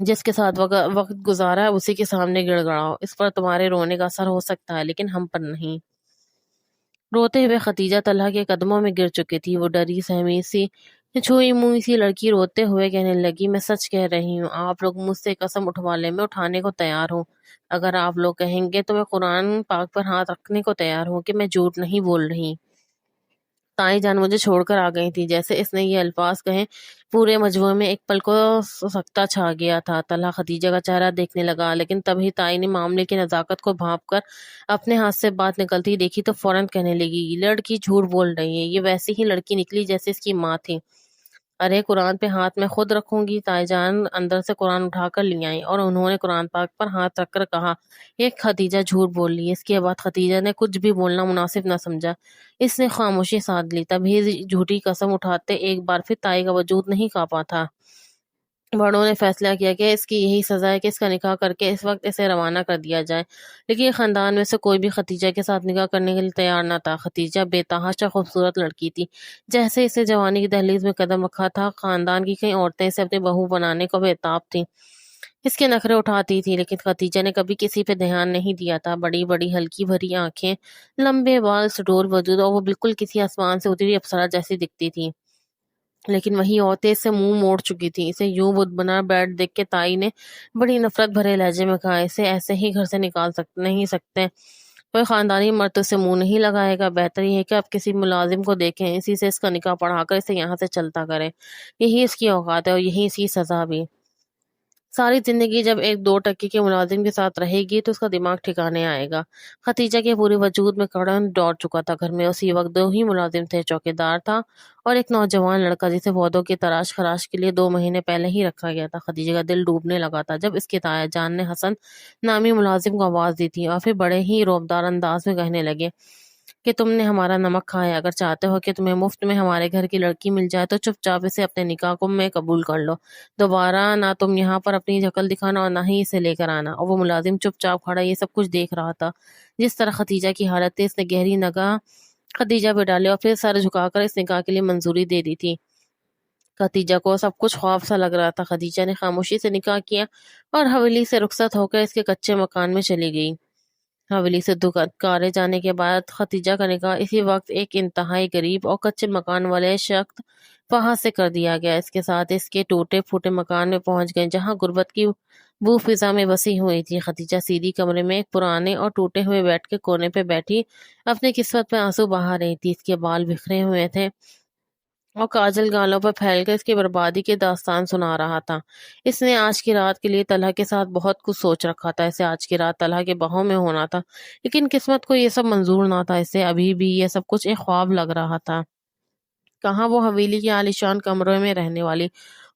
جس کے ساتھ وقت گزارا ہے اسی کے سامنے گڑ گڑاؤ. اس پر تمہارے رونے کا اثر ہو سکتا ہے لیکن ہم پر نہیں. روتے ہوئے خدیجہ طلحہ کے قدموں میں گر چکی تھی. وہ ڈری سہمی سی چھوئی منھی سی لڑکی روتے ہوئے کہنے لگی، میں سچ کہہ رہی ہوں، آپ لوگ مجھ سے قسم اٹھوا لیں، میں اٹھانے کو تیار ہوں. اگر آپ لوگ کہیں گے تو میں قرآن پاک پر ہاتھ رکھنے کو تیار ہوں کہ میں جھوٹ نہیں بول رہی. تائیں جان مجھے چھوڑ کر آ گئی تھی. جیسے اس نے یہ الفاظ کہیں پورے مجموعے میں ایک پل کو سکتہ چھا گیا تھا. طلحہ خدیجہ کا چہرہ دیکھنے لگا لیکن تبھی تائی نے معاملے کی نزاکت کو بھانپ کر اپنے ہاتھ سے بات نکلتی دیکھی تو فوراً کہنے لگی، یہ لڑکی جھوٹ بول رہی ہے، یہ ویسی ہی لڑکی نکلی جیسے اس کی ماں تھی. ارے قرآن پہ ہاتھ میں خود رکھوں گی. تائی جان اندر سے قرآن اٹھا کر لی آئیں اور انہوں نے قرآن پاک پر ہاتھ رکھ کر کہا، یہ خدیجہ جھوٹ بول رہی ہے. اس کے بعد خدیجہ نے کچھ بھی بولنا مناسب نہ سمجھا. اس نے خاموشی سادھ لی. تبھی جھوٹی قسم اٹھاتے ایک بار پھر تائی کا وجود نہیں کانپا تھا. بڑوں نے فیصلہ کیا کہ اس کی یہی سزا ہے کہ اس کا نکاح کر کے اس وقت اسے روانہ کر دیا جائے. لیکن یہ خاندان میں سے کوئی بھی خدیجہ کے ساتھ نکاح کرنے کے لیے تیار نہ تھا. خدیجہ بے تحاشا خوبصورت لڑکی تھی. جیسے اسے جوانی کی دہلیز میں قدم رکھا تھا خاندان کی کئی عورتیں اسے اپنی بہو بنانے کو بےتاب تھیں. اس کے نخرے اٹھاتی تھی لیکن خدیجہ نے کبھی کسی پہ دھیان نہیں دیا تھا. بڑی بڑی ہلکی بھری آنکھیں، لمبے بال، سڈول وجود، اور وہ بالکل کسی آسمان سے اتری اپسرا جیسی دکھتی تھی. لیکن وہی عورتیں اس سے منہ موڑ چکی تھیں. اسے یوں بت بنا بیٹھ دیکھ کے تائی نے بڑی نفرت بھرے لہجے میں کہا، اسے ایسے ہی گھر سے نکال نہیں سکتے. کوئی خاندانی مرد اس سے منہ نہیں لگائے گا. بہتر یہ ہے کہ آپ کسی ملازم کو دیکھیں، اسی سے اس کا نکاح پڑھا کر اسے یہاں سے چلتا کریں. یہی اس کی اوقات ہے اور یہی اس کی سزا بھی. ساری زندگی جب ایک 2 ٹکے کے ملازم کے ساتھ رہے گی تو اس کا دماغ ٹھکانے آئے گا. خدیجہ کے پورے وجود میں کرنٹ دوڑ چکا تھا. گھر میں اسی وقت 2 ہی ملازم تھے، چوکیدار تھا اور ایک نوجوان لڑکا جسے پودوں کی تراش خراش کے لیے 2 مہینے پہلے ہی رکھا گیا تھا. خدیجہ کا دل ڈوبنے لگا تھا جب اس کے تایا جان نے حسن نامی ملازم کو آواز دی تھی اور پھر بڑے ہی رعبدار انداز میں کہنے لگے کہ تم نے ہمارا نمک کھایا. اگر چاہتے ہو کہ تمہیں مفت میں ہمارے گھر کی لڑکی مل جائے تو چپ چاپ اسے اپنے نکاح کو میں قبول کر لو. دوبارہ نہ تم یہاں پر اپنی شکل دکھانا اور نہ ہی اسے لے کر آنا. اور وہ ملازم چپ چاپ کھڑا یہ سب کچھ دیکھ رہا تھا. جس طرح خدیجہ کی حالت تھی، اس نے گہری نگاہ خدیجہ پہ ڈالی اور پھر سر جھکا کر اس نکاح کے لیے منظوری دے دی تھی. خدیجہ کو سب کچھ خواب سا لگ رہا تھا. خدیجہ نے خاموشی سے نکاح کیا اور حویلی سے رخصت ہو کر اس کے کچے مکان میں چلی گئی. حویلی سے دکارے جانے کے بعد خدیجہ کا نکاح اسی وقت ایک انتہائی غریب اور کچے مکان والے شخص فہد سے کر دیا گیا. اس کے ساتھ اس کے ٹوٹے پھوٹے مکان میں پہنچ گئے جہاں غربت کی بو فضا میں بسی ہوئی تھی. خدیجہ سیدھی کمرے میں ایک پرانے اور ٹوٹے ہوئے بیڈ کے کونے پہ بیٹھی اپنی قسمت پہ آنسو بہا رہی تھی. اس کے بال بکھرے ہوئے تھے اور کاجل گالوں پر پھیل کر اس کی بربادی کی داستان سنا رہا تھا. اس نے آج کی رات کے لیے طلحہ کے ساتھ بہت کچھ سوچ رکھا تھا. اسے آج کی رات طلحہ کے بہوں میں ہونا تھا لیکن قسمت کو یہ سب منظور نہ تھا. اسے ابھی بھی یہ سب کچھ ایک خواب لگ رہا تھا. کہاں وہ حویلی کے عالیشان کمرے میں رہنے والی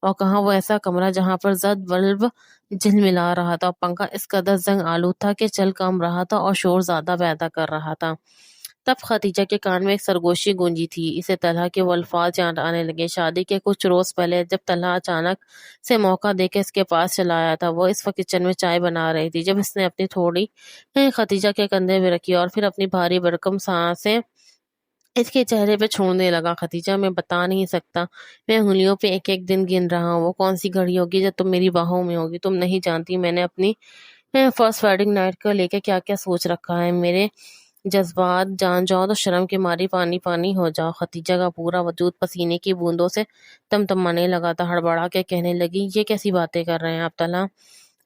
اور کہاں وہ ایسا کمرہ جہاں پر زد بلب جھلملا رہا تھا اور پنکھا اس قدر زنگ آلود تھا کہ چل کام رہا تھا اور شور زیادہ پیدا کر رہا تھا. تب خدیجہ کے کان میں ایک سرگوشی گونجی تھی. اسے طلحہ کے وہ الفاظ یاد آنے لگے. شادی کے کچھ روز پہلے جب طلحہ اچانک سے موقع دے کے اس کے پاس چلا آیا تھا. وہ اس وقت کچن میں چائے بنا رہی تھی جب اس نے اپنی تھوڑی خدیجہ کے کندھے میں رکھی اور پھر اپنی بھاری بھرکم سانسیں اس کے چہرے پہ چھوڑنے لگا. خدیجہ میں بتا نہیں سکتا، میں انگلیوں پہ ایک ایک دن گن رہا ہوں. وہ کون سی گھڑی ہوگی جب تم میری باہوں میں ہوگی. تم نہیں جانتی میں نے اپنی فرسٹ ویڈنگ نائٹ کو لے کے کیا کیا سوچ رکھا ہے. میرے جذبات جان جاؤ تو شرم کے ماری پانی پانی ہو جاؤ. خدیجہ کا پورا وجود پسینے کی بوندوں سے تمتمانے لگا تھا. ہڑبڑا کے کہنے لگی، یہ کیسی باتیں کر رہے ہیں آپ طلحہ؟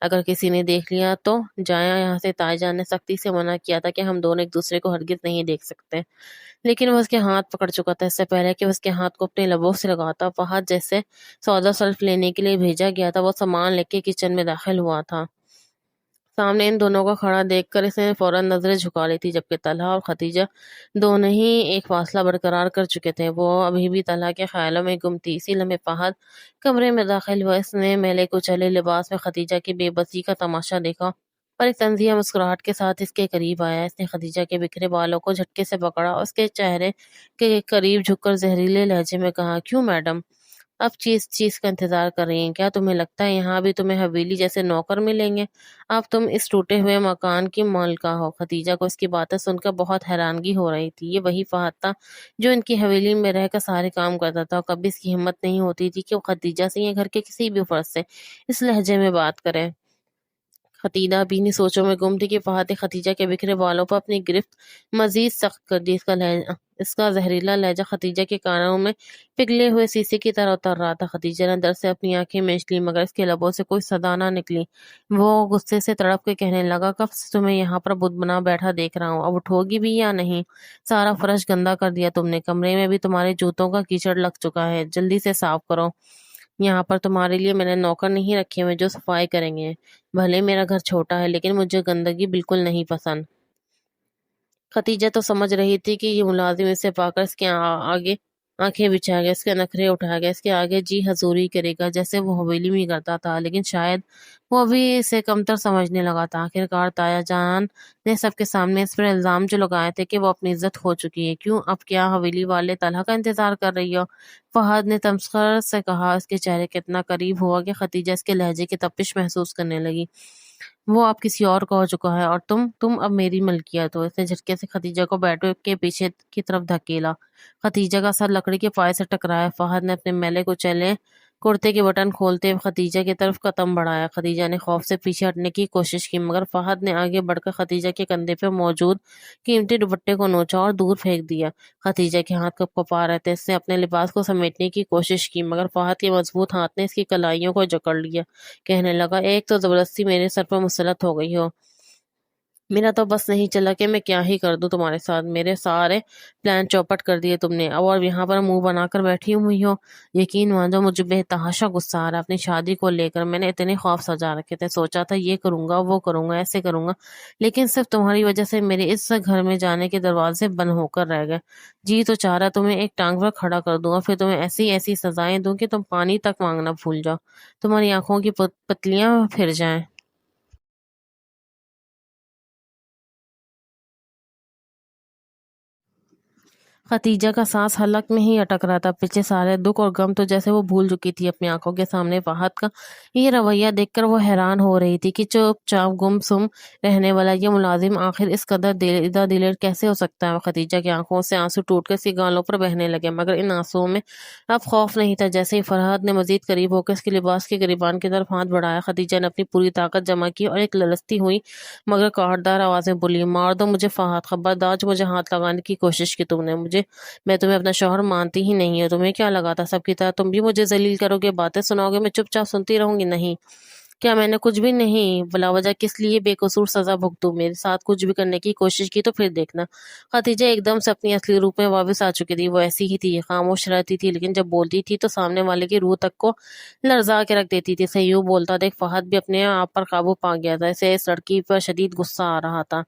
اگر کسی نے دیکھ لیا تو جایا یہاں سے. تائی جان نے سختی سے منع کیا تھا کہ ہم دونوں ایک دوسرے کو ہرگز نہیں دیکھ سکتے. لیکن وہ اس کے ہاتھ پکڑ چکا تھا. اس سے پہلے کہ وہ اس کے ہاتھ کو اپنے لبوں سے لگاتا، فہد جیسے سودا سلف لینے کے لیے بھیجا گیا تھا وہ سامان لے کے کچن میں داخل ہوا تھا. سامنے ان دونوں کو کھڑا دیکھ کر اس نے فوراً نظریں جھکا لی تھی جبکہ طلحہ اور خدیجہ دونوں ہی ایک فاصلہ برقرار کر چکے تھے. وہ ابھی بھی طلحہ کے خیالوں میں گم تھی. اسی لمحے فہد کمرے میں داخل ہوا. اس نے میلے کچلے لباس میں خدیجہ کی بے بسی کا تماشا دیکھا اور ایک طنزیہ مسکراہٹ کے ساتھ اس کے قریب آیا. اس نے خدیجہ کے بکھرے بالوں کو جھٹکے سے پکڑا اور اس کے چہرے کے قریب جھک کر زہریلے لہجے میں کہا، کیوں میڈم؟ اب چیز چیز کا انتظار کر رہی ہیں؟ کیا تمہیں لگتا ہے یہاں بھی تمہیں حویلی جیسے نوکر ملیں گے؟ اب تم اس ٹوٹے ہوئے مکان کی مالکہ ہو۔ خدیجہ کو اس کی باتیں سن کر بہت حیرانگی ہو رہی تھی۔ یہ وہی فہد تھا جو ان کی حویلی میں رہ کر سارے کام کرتا تھا، اور کبھی اس کی ہمت نہیں ہوتی تھی کہ وہ خدیجہ سے یا گھر کے کسی بھی فرد سے اس لہجے میں بات کرے۔ خطیجہ اپنی سوچوں میں گم تھی کہ فہد نے خدیجہ کے بکھرے بالوں پر اپنی گرفت مزید سخت کر دی۔ اس کا زہریلا لہجہ خدیجہ کے کانوں میں پگھلے ہوئے شیشے کی طرح اتر رہا تھا۔ خدیجہ نے در سے اپنی آنکھیں مینچ لی، مگر اس کے لبوں سے کوئی صدا نہ نکلی۔ وہ غصے سے تڑپ کے کہنے لگا، کب سے تمہیں یہاں پر بت بنا بیٹھا دیکھ رہا ہوں، اب اٹھو گی بھی یا نہیں؟ سارا فرش گندا کر دیا تم نے، کمرے میں بھی تمہارے جوتوں کا کیچڑ لگ چکا ہے، جلدی سے صاف کرو۔ یہاں پر تمہارے لیے میں نے نوکر نہیں رکھے ہوئے جو صفائی کریں گے۔ بھلے میرا گھر چھوٹا ہے، لیکن مجھے گندگی بالکل نہیں پسند۔ خدیجہ تو سمجھ رہی تھی کہ یہ ملازم اسے پا کر اس کے آگے آنکھیں بچھائے گا، اس کے نخرے اٹھائے گا، اس کے آگے جی حضوری کرے گا جیسے وہ حویلی میں کرتا تھا، لیکن شاید وہ ابھی اسے کمتر سمجھنے لگا تھا۔ آخرکار تایا جان نے سب کے سامنے اس پر الزام جو لگائے تھے کہ وہ اپنی عزت کھو چکی ہے۔ کیوں؟ اب کیا حویلی والے طلحہ کا انتظار کر رہی ہو؟ فہد نے تمسخر سے کہا۔ اس کے چہرے کے اتنا قریب ہوا کہ خدیجہ اس کے لہجے کی تپش محسوس کرنے لگی۔ وہ اب کسی اور کا ہو چکا ہے، اور تم اب میری ملکیت ہو۔ اس نے جھٹکے سے خدیجہ کو بیٹھ کے پیچھے کی طرف دھکیلا۔ خدیجہ کا سر لکڑی کے پائے سے ٹکرایا۔ فہد نے اپنے میلے کچیلے کرتے کے بٹن کھولتے ہوئے خدیجہ کی طرف قدم بڑھایا۔ خدیجہ نے خوف سے پیچھے ہٹنے کی کوشش کی، مگر فہد نے آگے بڑھ کر خدیجہ کے کندھے پہ موجود قیمتی دوپٹے کو نوچا اور دور پھینک دیا۔ خدیجہ کے ہاتھ کپا رہے تھے۔ اس نے اپنے لباس کو سمیٹنے کی کوشش کی، مگر فہد کے مضبوط ہاتھ نے اس کی کلائیوں کو جکڑ لیا۔ کہنے لگا، ایک تو زبردستی میرے سر پر مسلط ہو گئی ہو، میرا تو بس نہیں چلا کہ میں کیا ہی کر دوں تمہارے ساتھ۔ میرے سارے پلان چوپٹ کر دیے تم نے، اور یہاں پر منہ بنا کر بیٹھی ہوئی ہو۔ یقین مانو مجھے بے تحاشا غصہ آ رہا ہے اپنی شادی کو لے کر۔ میں نے اتنے خواب سجا رکھے تھے، سوچا تھا یہ کروں گا، وہ کروں گا، ایسے کروں گا، لیکن صرف تمہاری وجہ سے میرے اس گھر میں جانے کے دروازے بند ہو کر رہ گئے۔ جی تو چاہ رہا تمہیں ایک ٹانگ پر کھڑا کر دوں، اور پھر تمہیں ایسی ایسی سزائیں دوں کہ تم پانی تک مانگنا بھول جاؤ، تمہاری آنکھوں کی پتلیاں پھر جائیں۔ خدیجہ کا سانس حلق میں ہی اٹک رہا تھا۔ پچھلے سارے دکھ اور غم تو جیسے وہ بھول چکی تھی اپنی آنکھوں کے سامنے۔ فہد کا یہ رویہ دیکھ کر وہ حیران ہو رہی تھی کہ چپ چاپ گم سم رہنے والا یہ ملازم آخر اس قدر دلیر کیسے ہو سکتا ہے۔ خدیجہ کی آنکھوں سے آنسو ٹوٹ کر اس کی گالوں پر بہنے لگے، مگر ان آنسوؤں میں اب خوف نہیں تھا۔ جیسے ہی فرحت نے مزید قریب ہو کر اس کے لباس کے گریبان کی طرف ہاتھ بڑھایا، خدیجہ نے اپنی پوری طاقت جمع کی اور ایک للچتی ہوئی مگر کاٹدار آواز میں بولی، مار دو مجھے فہد، خبردار جو مجھے ہاتھ لگانے کی کوشش کی تم نے، میں تمہیں اپنا شوہر مانتی ہی نہیں ہوں۔ تمہیں کیا لگا تھا سب کی طرح تم بھی مجھے ذلیل کرو گے، باتیں سناؤ گے، میں چپ چاپ سنتی رہوں گی؟ نہیں، کیا میں نے کچھ بھی نہیں، بلا وجہ کس لیے بے قصور سزا بھگتوں؟ میرے ساتھ کچھ بھی کرنے کی کوشش کی تو پھر دیکھنا۔ خدیجہ ایک دم سے اپنی اصلی روپ میں واپس آ چکی تھی۔ وہ ایسی ہی تھی، خاموش رہتی تھی، لیکن جب بولتی تھی تو سامنے والے کی روح تک کو لرزا کے رکھ دیتی تھی۔ اسے یوں بولتا دیکھ فہد بھی اپنے آپ پر قابو پا گیا تھا۔ اسے اس لڑکی پر شدید غصہ آ رہا تھا۔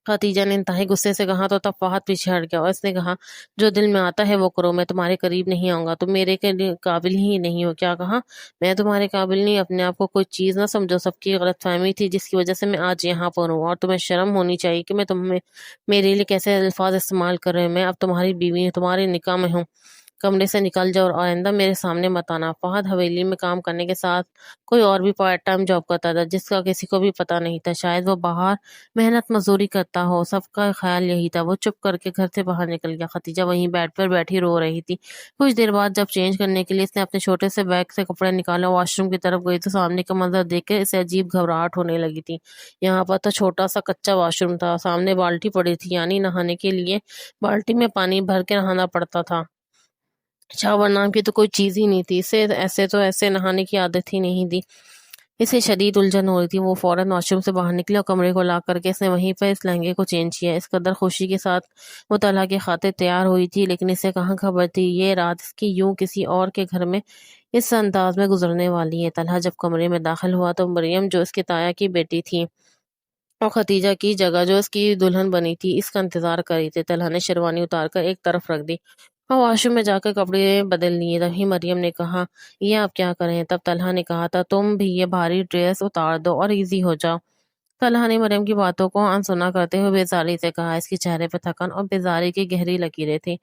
خدیجہ نے انتہائی غصے سے کہا تو تب فہد پیچھے ہٹ گیا، اور اس نے کہا، جو دل میں آتا ہے وہ کرو، میں تمہارے قریب نہیں آؤں گا، تم میرے قابل ہی نہیں ہو۔ کیا کہا؟ میں تمہارے قابل نہیں؟ اپنے آپ کو کوئی چیز نہ سمجھو، سب کی غلط فہمی تھی جس کی وجہ سے میں آج یہاں پر ہوں، اور تمہیں شرم ہونی چاہیے کہ میں تمہیں میرے لیے کیسے الفاظ استعمال کر رہے ہوں۔ میں اب تمہاری بیوی ہوں، تمہارے نکاح میں ہوں، کمرے سے نکل جاؤ اور آئندہ میرے سامنے مت آنا۔ فہد حویلی میں کام کرنے کے ساتھ کوئی اور بھی پارٹ ٹائم جاب کرتا تھا جس کا کسی کو بھی پتہ نہیں تھا۔ شاید وہ باہر محنت مزدوری کرتا ہو، سب کا خیال یہی تھا۔ وہ چپ کر کے گھر سے باہر نکل گیا۔ خدیجہ وہیں بیڈ پر بیٹھی رو رہی تھی۔ کچھ دیر بعد جب چینج کرنے کے لیے اس نے اپنے چھوٹے سے بیگ سے کپڑے نکالا، واش روم کی طرف گئی تو سامنے کا منظر دیکھ کے اسے عجیب گھبراہٹ ہونے لگی تھی۔ یہاں پر تو چھوٹا سا کچا واش روم تھا، سامنے بالٹی پڑی تھی، یعنی نہانے کے لیے بالٹی میں پانی بھر کے نہانا پڑتا تھا۔ شاور نام کی تو کوئی چیز ہی نہیں تھی۔ اسے ایسے نہانے کی عادت ہی نہیں تھی۔ اسے شدید الجھن ہو رہی تھی۔ وہ فوراً واش روم سے باہر نکلی اور کمرے کو لاک کر کے اس نے وہیں پر اس لہنگے کو چینج کیا۔ اس قدر خوشی کے ساتھ وہ طلحہ کی خاطر تیار ہوئی تھی، لیکن اسے کہاں خبر تھی یہ رات اس کی یوں کسی اور کے گھر میں اس انداز میں گزرنے والی ہے۔ طلحہ جب کمرے میں داخل ہوا تو مریم جو اس کی تایا کی بیٹی تھی اور خدیجہ کی جگہ جو اس کی دلہن بنی تھی اس کا انتظار کر رہی تھی۔ طلحہ نے شیروانی اتار کر ایک طرف رکھ دی اور واش روم میں جا کر کپڑے بدل لیے۔ تبھی مریم نے کہا، یہ آپ کیا کر رہے ہیں؟ تب طلحہ نے کہا تھا، تم بھی یہ بھاری ڈریس اتار دو اور ایزی ہو جاؤ۔ طلحہ نے مریم کی باتوں کو انسنا کرتے ہوئے بیزاری سے کہا۔ اس کے چہرے پہ تھکن اور بیزاری کی گہری لکیریں تھیں۔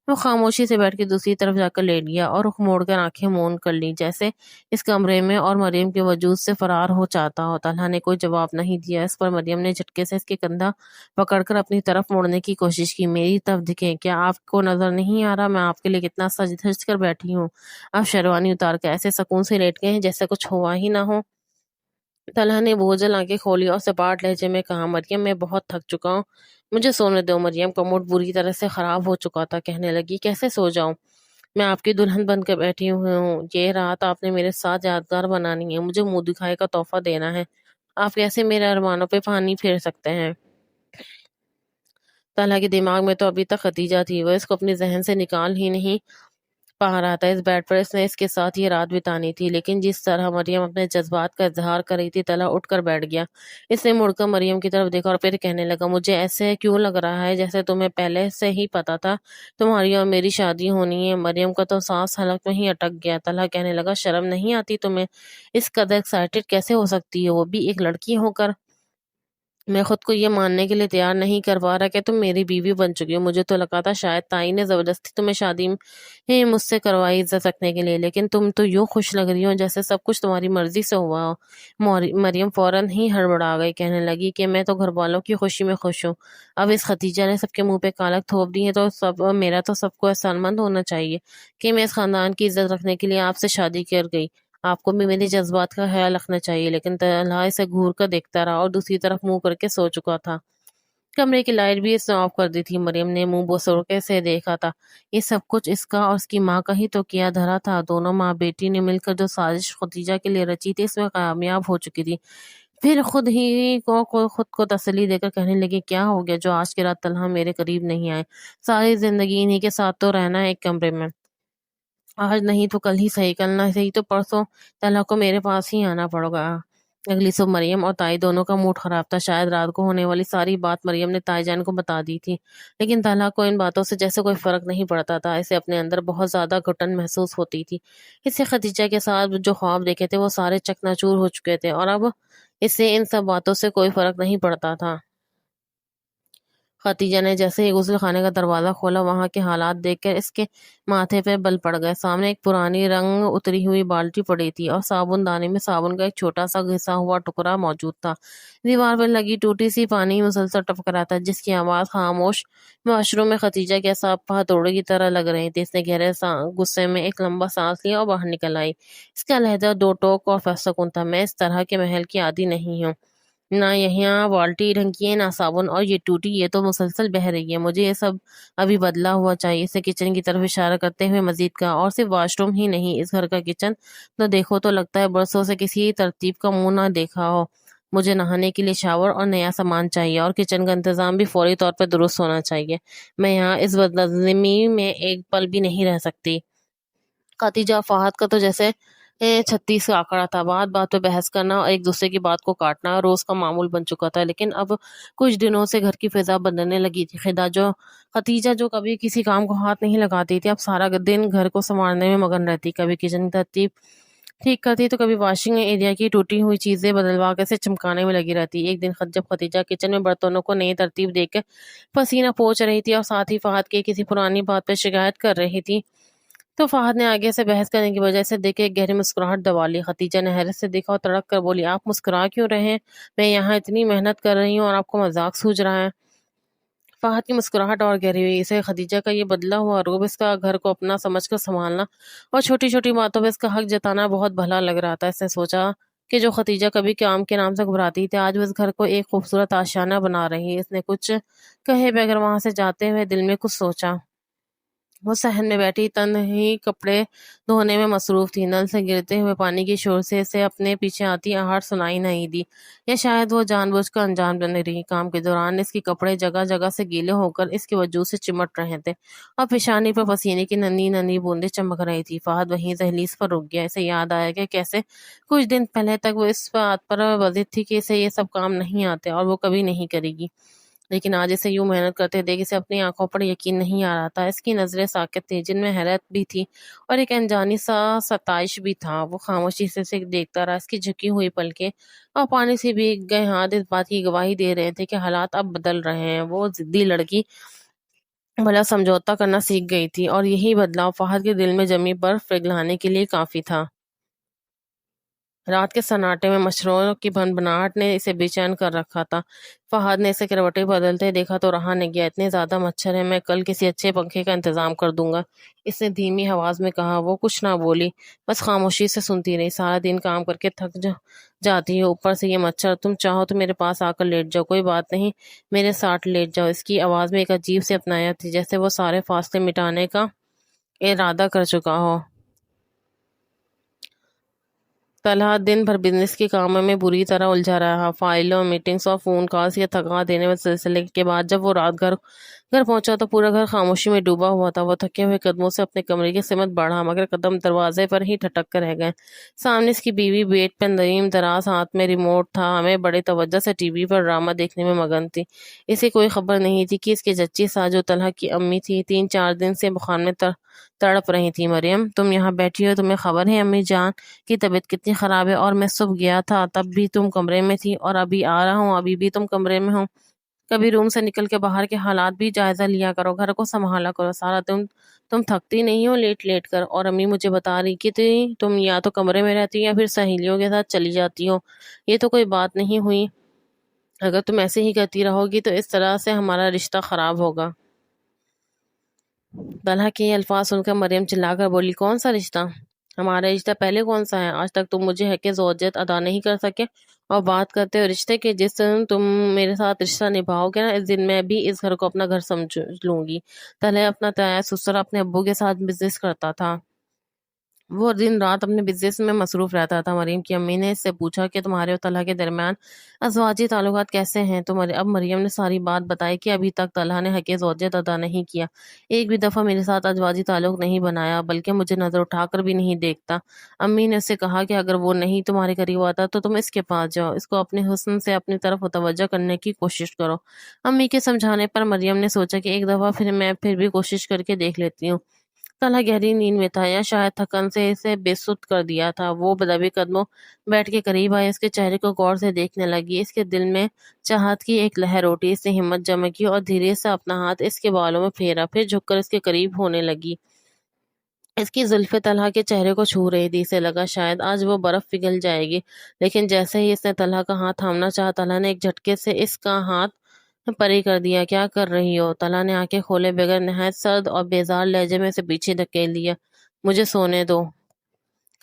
وہ خاموشی سے بیٹھ کے دوسری طرف جا کر لیٹ گیا اور رخ موڑ کر آنکھیں مون کر لی، جیسے اس کمرے میں اور مریم کے وجود سے فرار ہو چاہتا ہو۔ طلحہ نے کوئی جواب نہیں دیا۔ اس پر مریم نے جھٹکے سے اس کے کندھا پکڑ کر اپنی طرف موڑنے کی کوشش کی۔ میری طرف دکھیں، کیا آپ کو نظر نہیں آ رہا میں آپ کے لیے کتنا سج دھج کر بیٹھی ہوں؟ آپ شیروانی اتار کے ایسے سکون سے لیٹ گئے ہیں جیسے کچھ ہوا ہی نہ ہو۔ طلحہ نے بوجھل آنکھیں کھولی اور سپاٹ لہجے میں کہا، مریم میں بہت تھک چکا ہوں، مجھے سونے دو۔ مریم کا موڈ بری طرح سے خراب ہو چکا تھا، کہنے لگی، کیسے سو جاؤں؟ میں آپ کی دلہن بن کر بیٹھی ہوئی ہوں، یہ رات آپ نے میرے ساتھ یادگار بنانی ہے، مجھے منہ دکھائی کا تحفہ دینا ہے، آپ کیسے میرے ارمانوں پہ پانی پھیر سکتے ہیں؟ طلحہ کے دماغ میں تو ابھی تک خدیجہ تھی، وہ اس کو اپنے ذہن سے نکال ہی نہیں پا رہا تھا۔ اس بیڈ پر اس نے اس کے ساتھ یہ رات بتانی تھی، لیکن جس طرح مریم اپنے جذبات کا اظہار کر رہی تھی، طلحہ اٹھ کر بیٹھ گیا۔ اس نے مڑ کر مریم کی طرف دیکھا اور پھر کہنے لگا، مجھے ایسے کیوں لگ رہا ہے جیسے تمہیں پہلے سے ہی پتا تھا تمہاری اور میری شادی ہونی ہے؟ مریم کا تو سانس حلق میں ہی اٹک گیا۔ طلحہ کہنے لگا، شرم نہیں آتی تمہیں؟ اس قدر ایکسائٹڈ کیسے ہو سکتی ہے، وہ بھی ایک لڑکی ہو کر؟ میں خود کو یہ ماننے کے لیے تیار نہیں کر پا رہا کہ تم میری بیوی بن چکی ہو۔ مجھے تو لگا تھا شاید تائی نے زبردستی تمہیں شادی مجھ سے کروائی عزت رکھنے کے لیے، لیکن تم تو یوں خوش لگ رہی ہو جیسے سب کچھ تمہاری مرضی سے ہوا ہو۔ مریم فوراً ہی ہڑبڑا گئی، کہنے لگی کہ میں تو گھر والوں کی خوشی میں خوش ہوں، اب اس ختیجہ نے سب کے منہ پہ کالک تھوپ دی ہے تو میرا تو سب کو احسان مند ہونا چاہیے کہ میں اس خاندان کی عزت رکھنے کے لیے آپ سے شادی کر گئی۔ آپ کو بھی میرے جذبات کا خیال رکھنا چاہیے۔ لیکن طلحہ اسے گھور کر دیکھتا رہا اور دوسری طرف منہ کر کے سو چکا تھا۔ کمرے کی لائٹ بھی اس نے آف کر دی تھی۔ مریم نے منہ بسوڑکے سے دیکھا تھا۔ یہ سب کچھ اس کا اور اس کی ماں کا ہی تو کیا دھرا تھا۔ دونوں ماں بیٹی نے مل کر جو سازش خدیجہ کے لیے رچی تھی، اس میں کامیاب ہو چکی تھی۔ پھر خود کو تسلی دے کر کہنے لگی، کیا ہو گیا جو آج کی رات طلحہ میرے قریب نہیں آئے؟ ساری زندگی انہی کے ساتھ تو رہنا ہے ایک کمرے میں، آج نہیں تو کل ہی صحیح، کل نہ صحیح تو پرسوں طلحہ کو میرے پاس ہی آنا پڑے گا۔ اگلی صبح مریم اور تائی دونوں کا موڈ خراب تھا۔ شاید رات کو ہونے والی ساری بات مریم نے تائی جان کو بتا دی تھی، لیکن طلحہ کو ان باتوں سے جیسے کوئی فرق نہیں پڑتا تھا۔ اسے اپنے اندر بہت زیادہ گھٹن محسوس ہوتی تھی۔ اسے خدیجہ کے ساتھ جو خواب دیکھے تھے وہ سارے چکناچور ہو چکے تھے، اور اب اسے ان سب باتوں سے کوئی فرق نہیں پڑتا تھا۔ خدیجہ نے جیسے ہی غسل خانے کا دروازہ کھولا، وہاں کے حالات دیکھ کر اس کے ماتھے پہ بل پڑ گئے۔ سامنے ایک پرانی رنگ اتری ہوئی بالٹی پڑی تھی اور صابن دانے میں صابن کا ایک چھوٹا سا گھسا ہوا ٹکڑا موجود تھا۔ دیوار پر لگی ٹوٹی سی پانی مسلسل ٹپک رہا تھا، جس کی آواز خاموش واش روم میں خدیجہ کے اعصاب ہتھوڑے کی طرح لگ رہی تھی۔ اس نے گہرے غصے میں ایک لمبا سانس لیا اور باہر نکل آئی۔ اس کا لہجہ دو ٹوک اور فیصلہ کن تھا۔ میں اس طرح کے محل کی عادی نہیں ہوں، نہ یہاں بالٹی ڈھنگ کی ہے، نہ صابن، اور یہ ٹوٹی، یہ تو مسلسل بہہ رہی ہے۔ مجھے یہ سب ابھی بدلا ہوا چاہیے۔ اسے کچن کی طرف اشارہ کرتے ہوئے مزید کہا، اور صرف واش روم ہی نہیں، اس گھر کا کچن تو دیکھو تو لگتا ہے برسوں سے کسی ترتیب کا منہ نہ دیکھا ہو۔ مجھے نہانے کے لیے شاور اور نیا سامان چاہیے، اور کچن کا انتظام بھی فوری طور پر درست ہونا چاہیے۔ میں یہاں اس بدنظمی میں ایک پل بھی نہیں رہ سکتی۔ خدیجہ فہد کا تو جیسے 36 کا آنکڑا تھا۔ بات بات پہ بحث کرنا اور ایک دوسرے کی بات کو کاٹنا روز کا معمول بن چکا تھا، لیکن اب کچھ دنوں سے گھر کی فضا بدلنے لگی تھی۔ خدیجہ جو کبھی کسی کام کو ہاتھ نہیں لگاتی تھی، اب سارا دن گھر کو سنوارنے میں مگن رہتی، کبھی کچن کی ترتیب ٹھیک کرتی تو کبھی واشنگ ایریا کی ٹوٹی ہوئی چیزیں بدلوا کے اسے چمکانے میں لگی رہتی۔ ایک دن جب خدیجہ کچن میں برتنوں کو نئی ترتیب دے کے پسینہ پوچھ رہی تھی اور ساتھ ہی فہد کے کسی پرانی بات پہ شکایت کر رہی تھی، تو فہد نے آگے سے بحث کرنے کی بجائے سے دیکھ کے ایک گہری مسکراہٹ دبا لی۔ خدیجہ نے حیرت سے دیکھا اور تڑک کر بولی، آپ مسکرا کیوں رہے ہیں؟ میں یہاں اتنی محنت کر رہی ہوں اور آپ کو مذاق سوجھ رہا ہے؟ فہد کی مسکراہٹ اور گہری ہوئی۔ اسے خدیجہ کا یہ بدلا ہوا روب، اس کا گھر کو اپنا سمجھ کر سنبھالنا اور چھوٹی چھوٹی باتوں پہ اس کا حق جتانا بہت بھلا لگ رہا تھا۔ اس نے سوچا کہ جو خدیجہ کبھی کام کے نام سے گھبراتی تھی، آج وہ اس گھر کو ایک خوبصورت آشیانہ بنا رہی ہے۔ اس نے کچھ کہے بغیر وہاں سے جاتے ہوئے دل میں کچھ سوچا۔ وہ صحن میں بیٹھی تنہی کپڑے دھونے میں مصروف تھی۔ نل سے گرتے ہوئے پانی کی شور سے اسے اپنے پیچھے آتی آہٹ سنائی نہیں دی، یا شاید وہ جان بوجھ کر انجان بن رہی۔ کام کے دوران اس کے کپڑے جگہ جگہ سے گیلے ہو کر اس کے وجود سے چمٹ رہے تھے اور پیشانی پر پسینے کی ننھی ننھی بوندیں چمک رہی تھی۔ فہد وہیں دہلیز پر رک گیا۔ اسے یاد آیا کہ کیسے کچھ دن پہلے تک وہ اس بات پر بضد تھی کہ اسے یہ سب کام نہیں آتے اور وہ کبھی نہیں کرے گی۔ لیکن آج اسے یوں محنت کرتے دیکھ اسے اپنی آنکھوں پر یقین نہیں آ رہا تھا۔ اس کی نظریں ساکت تھیں، جن میں حیرت بھی تھی اور ایک انجانی سا ستائش بھی تھا۔ وہ خاموشی سے اسے دیکھتا رہا۔ اس کی جھکی ہوئی پلکیں اور پانی سے بھیگ گئے ہاتھ اس بات کی گواہی دے رہے تھے کہ حالات اب بدل رہے ہیں۔ وہ ضدی لڑکی بھلا سمجھوتا کرنا سیکھ گئی تھی، اور یہی بدلاؤ فہد کے دل میں جمی برف پگھلانے کے لیے کافی تھا۔ رات کے سناٹے میں مچھروں کی بھنبھناہٹ نے اسے بے چین کر رکھا تھا۔ فہد نے اسے کروٹیں بدلتے دیکھا تو رہا نہیں گیا۔ اتنے زیادہ مچھر ہیں، میں کل کسی اچھے پنکھے کا انتظام کر دوں گا، اس نے دھیمی آواز میں کہا۔ وہ کچھ نہ بولی، بس خاموشی سے سنتی رہی۔ سارا دن کام کر کے تھک جاتی ہے، اوپر سے یہ مچھر۔ تم چاہو تو میرے پاس آ کر لیٹ جاؤ، کوئی بات نہیں، میرے ساتھ لیٹ جاؤ۔ اس کی آواز میں ایک عجیب سی اپنائیت تھی، جیسے وہ سارے فاصلے مٹانے کا ارادہ کر چکا ہو۔ طلحہ دن بھر بزنس کے کاموں میں بری طرح الجھا رہا۔ فائلوں، میٹنگز اور فون کالز کے تھکا دینے والے سلسلے کے بعد جب وہ رات گھر پہنچا تو پورا گھر خاموشی میں ڈوبا ہوا تھا۔ وہ تھکے ہوئے قدموں سے اپنے کمرے کی سمت بڑھا، مگر قدم دروازے پر ہی ٹھٹک کر رہ گئے۔ سامنے اس کی بیوی بیڈ پہ نیم دراز، ہاتھ میں ریموٹ تھا، ہمیں بڑے توجہ سے ٹی وی پر ڈرامہ دیکھنے میں مگن تھی۔ اسے کوئی خبر نہیں تھی کہ اس کی چچی ساس، جو طلحہ کی امی تھی، 3-4 دن سے بخار میں تڑپ رہی تھی۔ مریم، تم یہاں بیٹھی ہو، تمہیں خبر ہے امی جان کی طبیعت کتنی خراب ہے؟ اور میں صبح گیا تھا تب بھی تم کمرے میں تھی، اور ابھی آ رہا ہوں ابھی بھی تم کمرے میں ہو۔ کبھی روم سے نکل کے باہر کے حالات بھی جائزہ لیا کرو، گھر کو سنبھالا کرو۔ سارا تم تھکتی نہیں ہو لیٹ لیٹ کر؟ اور امی مجھے بتا رہی کہ تم یا تو کمرے میں رہتی یا پھر سہیلیوں کے ساتھ چلی جاتی ہو۔ یہ تو کوئی بات نہیں ہوئی، اگر تم ایسے ہی کرتی رہو گی تو اس طرح سے ہمارا رشتہ خراب ہوگا۔ طلحہ کے یہ الفاظ سن کر مریم چلا کر بولی، کون سا رشتہ؟ ہمارا رشتہ پہلے کون سا ہے؟ آج تک تم مجھے حق زوجیت ادا نہیں کر سکے، اور بات کرتے ہو رشتے کے، جس دن تم میرے ساتھ رشتہ نبھاؤ گے نا، اس دن میں بھی اس گھر کو اپنا گھر سمجھ لوں گی۔ طلحہ اپنا تایا سسرا اپنے ابو کے ساتھ بزنس کرتا تھا، وہ دن رات اپنے بزنس میں مصروف رہتا تھا۔ مریم کی امی نے اس سے پوچھا کہ تمہارے اور طلحہ کے درمیان ازواجی تعلقات کیسے ہیں؟ تو اب مریم نے ساری بات بتائی کہ ابھی تک طلحہ نے حق زوجیت ادا نہیں کیا، ایک بھی دفعہ میرے ساتھ ازواجی تعلق نہیں بنایا، بلکہ مجھے نظر اٹھا کر بھی نہیں دیکھتا۔ امی نے اس سے کہا کہ اگر وہ نہیں تمہارے قریب آتا تو تم اس کے پاس جاؤ، اس کو اپنے حسن سے اپنی طرف متوجہ کرنے کی کوشش کرو۔ امی کے سمجھانے پر مریم نے سوچا کہ ایک دفعہ پھر بھی کوشش کر کے دیکھ لیتی ہوں۔ طلحہ گہری نیند میں تھا، یا شاید تھکن سے اسے بے سود کر دیا تھا۔ وہ دبی قدموں بیٹھ کے قریب آئی، اس کے چہرے کو غور سے دیکھنے لگی۔ اس کے دل میں چاہت کی ایک لہر اٹھی، اس نے ہمت جمع کی اور دھیرے سے اپنا ہاتھ اس کے بالوں میں پھیرا، پھر جھک کر اس کے قریب ہونے لگی۔ اس کی زلفیں طلحہ کے چہرے کو چھو رہی تھی، اسے لگا شاید آج وہ برف پگھل جائے گی، لیکن جیسے ہی اس نے طلحہ کا ہاتھ تھامنا چاہا، طلحہ نے ایک جھٹکے سے اس کا ہاتھ پری کر دیا۔ کیا کر رہی ہو؟ طلحہ نے آنکھیں کھولے بغیر نہایت سرد اور بیزار لہجے میں اسے پیچھے دھکیل دیا۔ مجھے سونے دو۔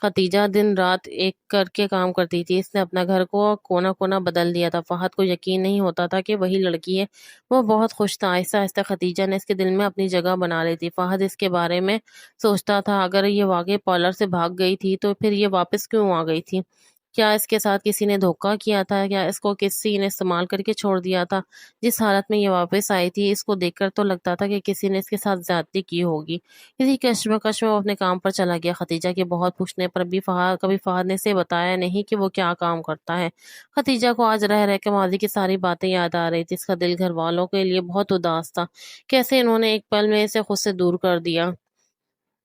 ختیجہ دن رات ایک کر کے کام کرتی تھی، اس نے اپنا گھر کو کونا کونا بدل دیا تھا۔ فہد کو یقین نہیں ہوتا تھا کہ وہی لڑکی ہے۔ وہ بہت خوش تھا۔ آہستہ آہستہ ختیجہ نے اس کے دل میں اپنی جگہ بنا لی تھی۔ فہد اس کے بارے میں سوچتا تھا، اگر یہ واقعی پارلر سے بھاگ گئی تھی تو پھر یہ واپس کیوں آ گئی تھی؟ کیا اس کے ساتھ کسی نے دھوکہ کیا تھا؟ کیا اس کو کسی نے استعمال کر کے چھوڑ دیا تھا؟ جس حالت میں یہ واپس آئی تھی، اس کو دیکھ کر تو لگتا تھا کہ کسی نے اس کے ساتھ زیادتی کی ہوگی۔ اسی کشمکش میں وہ اپنے کام پر چلا گیا۔ ختیجہ کے بہت پوچھنے پر بھی کبھی فہد نے اسے بتایا نہیں کہ وہ کیا کام کرتا ہے۔ ختیجہ کو آج رہ رہ کے ماضی کی ساری باتیں یاد آ رہی تھی۔ اس کا دل گھر والوں کے لیے بہت اداس تھا، کیسے انہوں نے ایک پل میں اسے خود سے دور کر دیا۔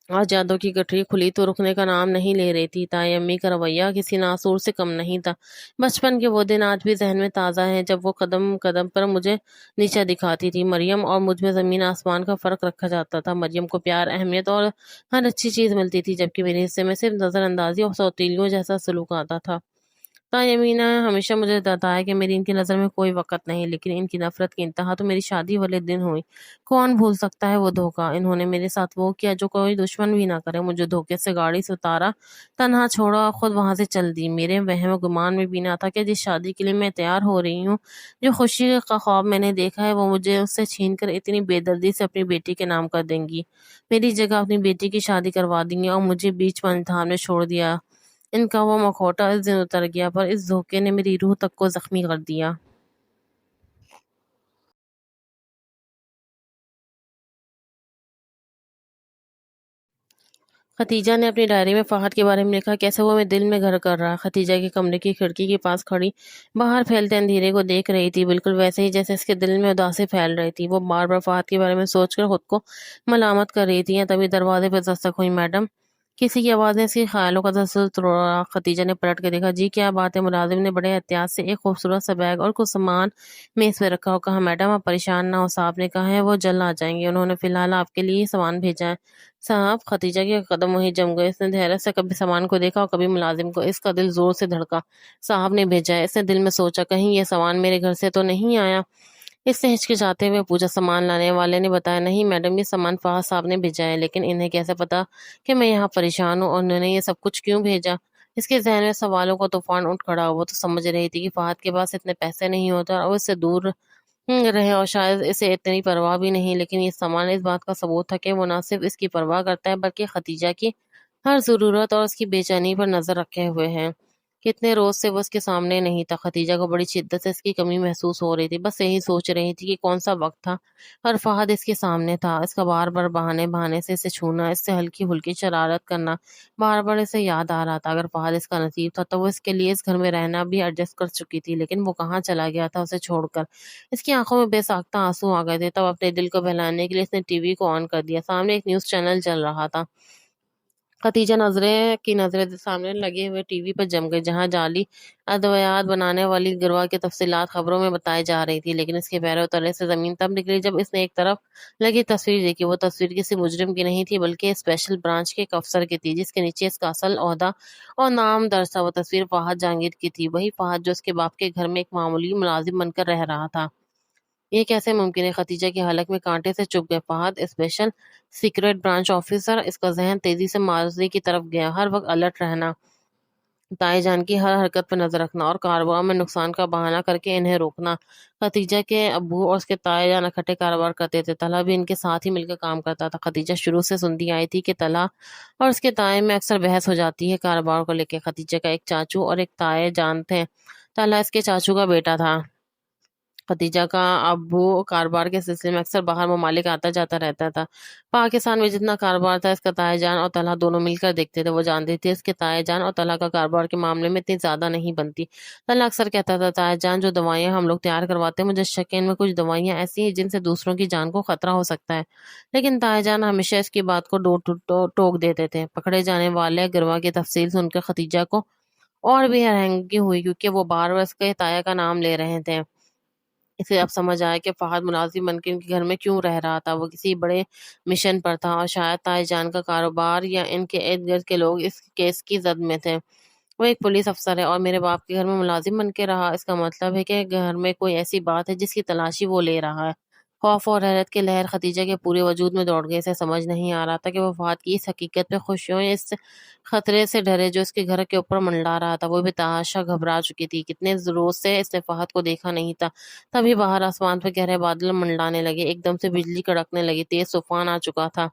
آج یادوں کی گٹھری کھلی تو رکنے کا نام نہیں لے رہی تھی۔ تائی امی کا رویہ کسی ناسور سے کم نہیں تھا۔ بچپن کے وہ دن آج بھی ذہن میں تازہ ہیں، جب وہ قدم قدم پر مجھے نیچا دکھاتی تھی۔ مریم اور مجھ میں زمین آسمان کا فرق رکھا جاتا تھا۔ مریم کو پیار، اہمیت اور ہر اچھی چیز ملتی تھی، جبکہ میرے حصے میں صرف نظر اندازی اور سوتیلیوں جیسا سلوک آتا تھا۔ تائی امی نے ہمیشہ مجھے بتایا کہ میری ان کی نظر میں کوئی وقت نہیں، لیکن ان کی نفرت کی انتہا تو میری شادی والے دن ہوئی۔ کون بھول سکتا ہے وہ دھوکہ؟ انہوں نے میرے ساتھ وہ کیا جو کوئی دشمن بھی نہ کرے۔ مجھے دھوکے سے گاڑی سے اتارا، تنہا چھوڑا اور خود وہاں سے چل دی۔ میرے وہم و گمان میں بھی نہ تھا کہ جس شادی کے لیے میں تیار ہو رہی ہوں، جو خوشی کا خواب میں نے دیکھا ہے، وہ مجھے اس سے چھین کر اتنی بے دردی سے اپنی بیٹی کے نام کر دیں گی، میری جگہ اپنی بیٹی کی شادی کروا دیں گی اور مجھے بیچ امتحان میں چھوڑ دیا۔ ان کا وہ مکھوٹا اس دن اتر گیا، پر اس دھوکے نے میری روح تک کو زخمی کر دیا۔ خدیجہ نے اپنی ڈائری میں فہد کے بارے میں لکھا، کیسے وہ میں دل میں گھر کر رہا۔ خدیجہ کے کمرے کی کھڑکی کے پاس کھڑی باہر پھیلتے اندھیرے کو دیکھ رہی تھی، بالکل ویسے ہی جیسے اس کے دل میں اداسی پھیل رہی تھی۔ وہ بار بار فہد کے بارے میں سوچ کر خود کو ملامت کر رہی تھی۔ تبھی دروازے پہ دستک ہوئی۔ میڈم، کسی کی آواز نے اس کے خیالوں کا تسلسل توڑا۔ خدیجہ نے پلٹ کے دیکھا۔ جی کیا بات ہے؟ ملازم نے بڑے احتیاط سے ایک خوبصورت سا بیگ اور کچھ سامان میز پہ رکھا اور کہا، میڈم آپ پریشان نہ ہو، صاحب نے کہا ہے وہ جلد آ جائیں گے، انہوں نے فی الحال آپ کے لیے سامان بھیجا ہے۔ صاحب؟ خدیجہ کے قدم وہیں جم گئے۔ اس نے حیرت سے کبھی سامان کو دیکھا اور کبھی ملازم کو۔ اس کا دل زور سے دھڑکا۔ صاحب نے بھیجا ہے؟ اس نے دل میں سوچا، کہیں یہ سامان میرے گھر سے تو نہیں آیا؟ اس نے ہچکچاتے ہوئے پوچھا۔ سامان لانے والے نے بتایا، نہیں میڈم، یہ سامان فہد صاحب نے بھیجا ہے، لیکن انہیں کیسے پتا کہ میں یہاں پریشان ہوں اور انہوں نے یہ سب کچھ کیوں بھیجا؟ اس کے ذہن میں سوالوں کا طوفان اٹھ کھڑا۔ وہ تو سمجھ رہی تھی کہ فہد کے پاس اتنے پیسے نہیں ہوتے اور وہ اس سے دور رہے اور شاید اسے اتنی پرواہ بھی نہیں، لیکن یہ سامان اس بات کا ثبوت تھا کہ وہ نہ صرف اس کی پرواہ کرتا ہے بلکہ خدیجہ کی ہر ضرورت اور اس کی بے چینی پر نظر رکھے ہوئے ہیں۔ کتنے روز سے وہ اس کے سامنے نہیں تھا۔ خدیجہ کو بڑی شدت سے اس کی کمی محسوس ہو رہی تھی، بس یہی سوچ رہی تھی کہ کون سا وقت تھا اور فہد اس کے سامنے تھا۔ اس کا بار بار بہانے بہانے سے اسے چھونا، اس سے ہلکی پھلکی شرارت کرنا بار بار اسے یاد آ رہا تھا۔ اگر فہد اس کا نصیب تھا تو وہ اس کے لیے اس گھر میں رہنا بھی ایڈجسٹ کر چکی تھی، لیکن وہ کہاں چلا گیا تھا اسے چھوڑ کر؟ اس کی آنکھوں میں بے ساختہ آنسو آ گئے تھے۔ تب اپنے دل کو بہلانے کے لیے اس نے ٹی وی کو آن کر دیا۔ سامنے ایک نیوز چینل چل رہا تھا۔ خدیجہ نظریں سامنے لگے ہوئے ٹی وی پر جم گئی، جہاں جعلی ادویات بنانے والی گروہ کی تفصیلات خبروں میں بتائی جا رہی تھی، لیکن اس کے پیروں تلے سے زمین تب نکلی جب اس نے ایک طرف لگی تصویر دیکھی۔ وہ تصویر کسی مجرم کی نہیں تھی بلکہ اسپیشل برانچ کے ایک افسر کی تھی، جس کے نیچے اس کا اصل عہدہ اور نام درج تھا۔ وہ تصویر فہد جہانگیر کی تھی، وہی فہد جو اس کے باپ کے گھر میں ایک معمولی ملازم بن کر رہ رہا تھا۔ یہ کیسے ممکن ہے؟ خدیجہ کی حلق میں کانٹے سے چبھ گئے۔ Fahad special secret branch officer? اس کا ذہن تیزی سے ماضی کی طرف گیا۔ ہر وقت الرٹ رہنا، تائے جان کی ہر حرکت پر نظر رکھنا اور کاروبار میں نقصان کا بہانہ کر کے انہیں روکنا۔ خدیجہ کے ابو اور اس کے تائے جان اکٹھے کاروبار کرتے تھے، طلحہ بھی ان کے ساتھ ہی مل کر کام کرتا تھا۔ خدیجہ شروع سے سنتی آئی تھی کہ طلحہ اور اس کے تائے میں اکثر بحث ہو جاتی ہے کاروبار کو لے کے۔ خدیجہ کا ایک چاچو اور ایک تائے جان تھے، طلحہ اس کے چاچو کا بیٹا تھا۔ خدیجہ کا ابو کاروبار کے سلسلے میں اکثر باہر ممالک آتا جاتا رہتا تھا۔ پاکستان میں جتنا کاروبار تھا، اس کا تائے جان اور طلحہ دونوں مل کر دیکھتے تھے۔ وہ جانتی تھی اس کے تائے جان اور طلحہ کا کاروبار کے معاملے میں اتنی زیادہ نہیں بنتی۔ طلحہ اکثر کہتا تھا، تائے جان، جو دوائیاں ہم لوگ تیار کرواتے ہیں، مجھے شک ہے ان میں کچھ دوائیاں ایسی ہیں جن سے دوسروں کی جان کو خطرہ ہو سکتا ہے۔ لیکن تائے جان ہمیشہ اس کی بات کو ٹوک دیتے تھے۔ پکڑے جانے والے گروہ کی تفصیل سن کر خدیجہ کو اور بھی حیرانگی ہوئی، کیونکہ وہ بار بار اس کے تائے کا نام لے رہے تھے۔ اسے اب سمجھ آیا کہ فہد ملازم بن کے ان کے گھر میں کیوں رہ رہا تھا۔ وہ کسی بڑے مشن پر تھا اور شاید تائے جان کا کاروبار یا ان کے ارد گرد کے لوگ اس کیس کی زد میں تھے۔ وہ ایک پولیس افسر ہے اور میرے باپ کے گھر میں ملازم بن کے رہا، اس کا مطلب ہے کہ گھر میں کوئی ایسی بات ہے جس کی تلاشی وہ لے رہا ہے۔ خوف اور حیرت کی لہر خدیجہ کے پورے وجود میں دوڑ گئی۔ اسے سمجھ نہیں آ رہا تھا کہ وہ فہد کی اس حقیقت پہ خوش ہو یا اس خطرے سے ڈرے جو اس کے گھر کے اوپر منڈلا رہا تھا۔ وہ بھی تحاشا گھبرا چکی تھی، کتنے روز سے اس نے فہد کو دیکھا نہیں تھا۔ تبھی باہر آسمان پہ گہرے بادل منڈلانے لگے، ایک دم سے بجلی کڑکنے لگی، تیز طوفان آ چکا تھا۔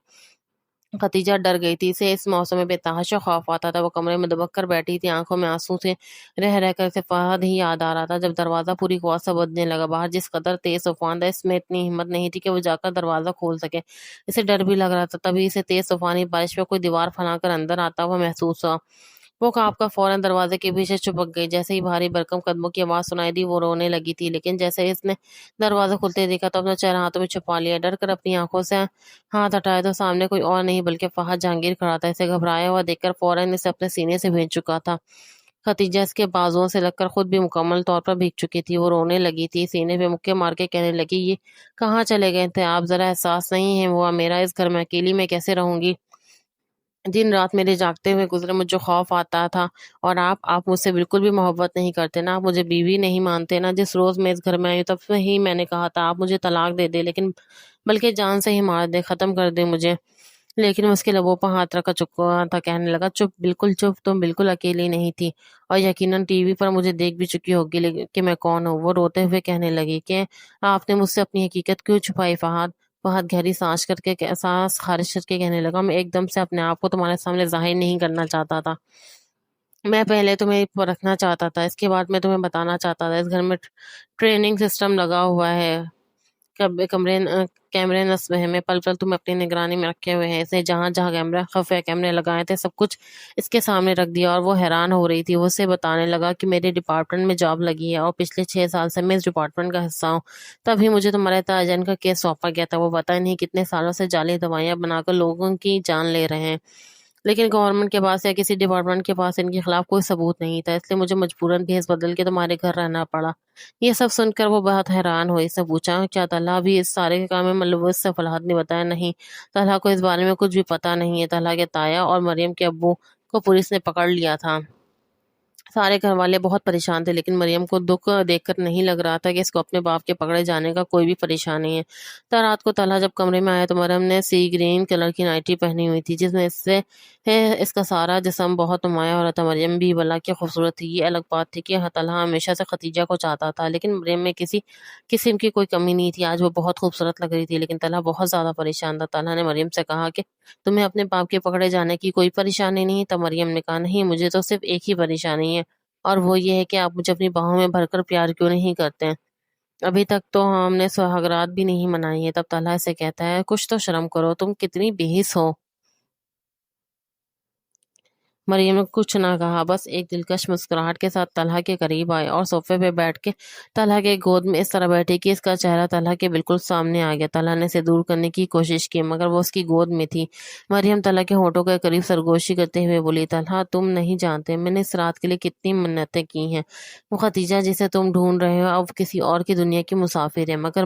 خدیجہ ڈر گئی تھی، اسے اس موسم میں بے تحاشا خوف آتا تھا۔ وہ کمرے میں دبک کر بیٹھی تھی، آنکھوں میں آنسو سے رہ رہ کر اسے فہد ہی یاد آ رہا تھا۔ جب دروازہ پوری قوت سے بجنے لگا باہر جس قدر تیز طوفان تھا، اس میں اتنی ہمت نہیں تھی کہ وہ جا کر دروازہ کھول سکے۔ اسے ڈر بھی لگ رہا تھا، تبھی اسے تیز طوفانی بارش پہ کوئی دیوار پھنا کر اندر آتا ہوا محسوس ہوا۔ وہ کانپ کر فوراً دروازے کے پیچھے چھپک گئی۔ جیسے ہی بھاری بھرکم قدموں کی آواز سنائی دی، وہ رونے لگی تھی، لیکن جیسے ہی اس نے دروازہ کھلتے دیکھا تو اپنا چہرہ ہاتھوں میں چھپا لیا۔ ڈر کر اپنی آنکھوں سے ہاتھ ہٹائے تو سامنے کوئی اور نہیں بلکہ فہد جہانگیر کھڑا تھا۔ اسے گھبرایا ہوا دیکھ کر فوراً اسے اپنے سینے سے بھیج چکا تھا۔ خدیجہ اس کے بازوؤں سے لگ کر خود بھی مکمل طور پر بھیگ چکی تھی۔ وہ رونے لگی تھی، سینے پہ مکے مار کے کہنے لگی، یہ کہاں چلے گئے تھے آپ؟ ذرا احساس نہیں ہے ہوا میرا اس گھر میں اکیلی میں کیسے رہوں گی؟ دن رات میرے جاگتے ہوئے گزرے، مجھے خوف آتا تھا، اور آپ مجھ سے بالکل بھی محبت نہیں کرتے، نہ آپ مجھے بیوی نہیں مانتے، نہ جس روز میں اس گھر میں آئی ہوں تب سے ہی میں نے کہا تھا آپ مجھے طلاق دے دے، لیکن بلکہ جان سے ہی مار دے، ختم کر دے مجھے۔ لیکن وہ اس کے لبوں پر ہاتھ رکھا چکا تھا، کہنے لگا، چپ، بالکل چپ، تم بالکل اکیلی نہیں تھی، اور یقیناً ٹی وی پر مجھے دیکھ بھی چکی ہوگی کہ میں کون ہوں۔ وہ روتے ہوئے کہنے لگی کہ آپ نے مجھ سے اپنی حقیقت کیوں چھپائی فہد؟ بہت گہری سانس خارج کر کے کہنے لگا، میں ایک دم سے اپنے آپ کو تمہارے سامنے ظاہر نہیں کرنا چاہتا تھا۔ میں پہلے تمہیں پرکھنا چاہتا تھا، اس کے بعد میں تمہیں بتانا چاہتا تھا۔ اس گھر میں ٹریننگ سسٹم لگا ہوا ہے، کیمرے نصب میں پل پل تم اپنی نگرانی میں رکھے ہوئے ہیں. اس نے جہاں جہاں خفیہ کیمرے لگائے تھے سب کچھ اس کے سامنے رکھ دیا اور وہ حیران ہو رہی تھی. وہ اسے بتانے لگا کہ میرے ڈپارٹمنٹ میں جاب لگی ہے اور پچھلے 6 سال سے میں اس ڈپارٹمنٹ کا حصہ ہوں. تبھی مجھے تمہارے تاجن کا کیس سونپا گیا تھا. وہ پتہ نہیں کتنے سالوں سے جعلی دوائیاں بنا کر لوگوں کی جان لے رہے ہیں، لیکن گورنمنٹ کے پاس یا کسی ڈپارٹمنٹ کے پاس ان کے خلاف کوئی ثبوت نہیں تھا، اس لیے مجھے مجبوراً بھیس بدل کے تمہارے گھر رہنا پڑا. یہ سب سن کر وہ بہت حیران ہوئی. اس نے پوچھا کیا طلحہ بھی اس سارے کے کام میں ملوث ہے؟ فلاحت نے بتایا نہیں، طلحہ کو اس بارے میں کچھ بھی پتہ نہیں ہے. طلحہ کے تایا اور مریم کے ابو کو پولیس نے پکڑ لیا تھا. سارے گھر والے بہت پریشان تھے، لیکن مریم کو دکھ دیکھ کر نہیں لگ رہا تھا کہ اس کو اپنے باپ کے پکڑے جانے کا کوئی بھی پریشانی ہے. رات کو طلحہ جب کمرے میں آیا تو مریم نے سی گرین کلر کی نائٹی پہنی ہوئی تھی، جس میں اس کا سارا جسم بہت نمایاں ہو رہا تھا. مریم بھی بلا کی خوبصورت تھی. یہ الگ بات تھی کہ طلحہ ہمیشہ سے خدیجہ کو چاہتا تھا، لیکن مریم میں کسی قسم کی کوئی کمی نہیں تھی. آج وہ بہت خوبصورت لگ رہی تھی، لیکن طلحہ بہت زیادہ پریشان تھا. طلحہ نے مریم سے کہا کہ تمہیں اپنے باپ کے پکڑے جانے کی کوئی پریشانی نہیں؟ تب مریم نے کہا نہیں، مجھے تو صرف ایک ہی پریشانی ہے، اور وہ یہ ہے کہ آپ مجھے اپنی باہوں میں بھر کر پیار کیوں نہیں کرتے؟ ابھی تک تو ہم نے سہاگرات بھی نہیں منائی ہے. تب طلحہ سے کہتا ہے کچھ تو شرم کرو، تم کتنی بے حس ہو. مریم نے کچھ نہ کہا، بس ایک دلکش مسکراہٹ کے ساتھ طلحہ کے قریب آئے اور صوفے پہ بیٹھ کے طلحہ کے گود میں اس طرح بیٹھی کہ اس کا چہرہ طلحہ کے بالکل سامنے آ گیا. طلحہ نے اسے دور کرنے کی کوشش کی، مگر وہ اس کی گود میں تھی. مریم طلحہ کے ہونٹوں کے قریب سرگوشی کرتے ہوئے بولی طلحہ تم نہیں جانتے میں نے اس رات کے لیے کتنی منتیں کی ہیں. وہ خدیجہ جسے تم ڈھونڈ رہے ہو اب کسی اور کی دنیا کی مسافر ہے، مگر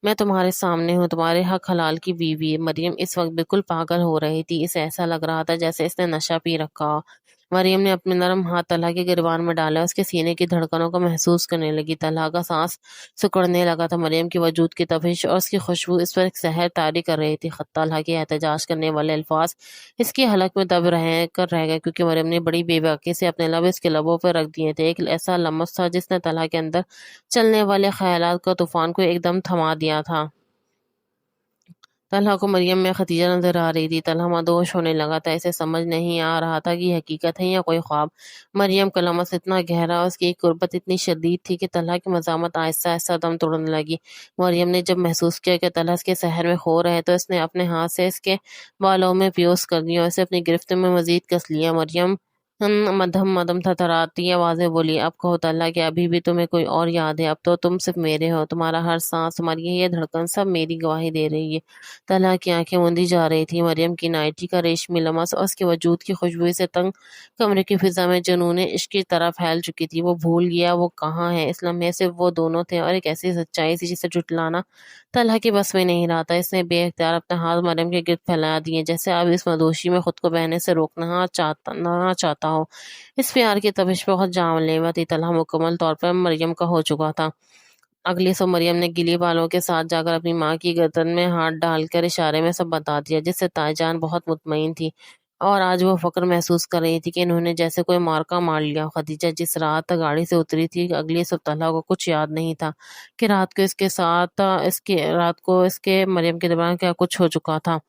میں تمہارے سامنے ہوں، تمہارے حق حلال کی بیوی. مریم اس وقت بالکل پاگل ہو رہی تھی. اسے ایسا لگ رہا تھا جیسے اس نے نشہ پی رکھا ہو. مریم نے اپنے نرم ہاتھ طلحہ کے گریبان میں ڈالا، اس کے سینے کی دھڑکنوں کو محسوس کرنے لگی. طلحہ کا سانس سکڑنے لگا تھا. مریم کے وجود کی تپش اور اس کی خوشبو اس پر ایک سحر طاری کر رہی تھی. طلحہ کے احتجاج کرنے والے الفاظ اس کی حلق میں دب رہ گئے، کیونکہ مریم نے بڑی بے باکی سے اپنے لب اس کے لبوں پر رکھ دیے تھے. ایک ایسا لمس تھا جس نے طلحہ کے اندر چلنے والے خیالات کا طوفان کو ایک دم تھما دیا تھا. طلحہ کو مریم میں خدیجہ نظر آ رہی تھی. طلحہ مدہوش ہونے لگا تھا. اسے سمجھ نہیں آ رہا تھا کہ یہ حقیقت ہے یا کوئی خواب. مریم کا لمس اتنا گہرا اور اس کی قربت اتنی شدید تھی کہ طلحہ کی مزاحمت آہستہ آہستہ دم توڑنے لگی. مریم نے جب محسوس کیا کہ طلحہ اس کے سحر میں خو رہے تو اس نے اپنے ہاتھ سے اس کے بالوں میں پیوس کر دیا اور اسے اپنی گرفت میں مزید کس لیا. مریم مدھم مدھم تھرتھراتی آواز میں بولی اب کہو طلحہ کہ ابھی بھی تمہیں کوئی اور یاد ہے؟ اب تو تم صرف میرے ہو، تمہارا ہر سانس، تمہاری یہ دھڑکن سب میری گواہی دے رہی ہے. طلحہ کی آنکھیں موندی جا رہی تھی. مریم کی نائٹی کا ریشمی لمس اور اس کے وجود کی خوشبو سے تنگ کمرے کی فضا میں جنون عشق کی طرح پھیل چکی تھی. وہ بھول گیا وہ کہاں ہے. اس لمحے صرف وہ دونوں تھے اور ایک ایسی سچائی تھی جسے جھٹلانا طلحہ کے بس میں نہیں رہا تھا. اس نے بے اختیار اپنے ہاتھ مریم کے گرد پھیلا دیے، جیسے اب اس مدوشی میں خود کو بہنے سے روکنا نہ چاہتا ہو. اس پیار کی تپش بہت جان لیوا تھی. طلحہ مکمل طور پر مریم کا ہو چکا تھا. اگلی صبح مریم نے گلی بالوں کے ساتھ جا کر اپنی ماں کی گردن میں ہاتھ ڈال کر اشارے میں سب بتا دیا، جس سے تائی جان بہت مطمئن تھی اور آج وہ فخر محسوس کر رہی تھی کہ انہوں نے جیسے کوئی مارکا مار لیا. خدیجہ جس رات گاڑی سے اتری تھی، اگلی صبح طلحہ کو کچھ یاد نہیں تھا کہ رات کو اس کے مریم کے دوران کیا کچھ ہو چکا تھا.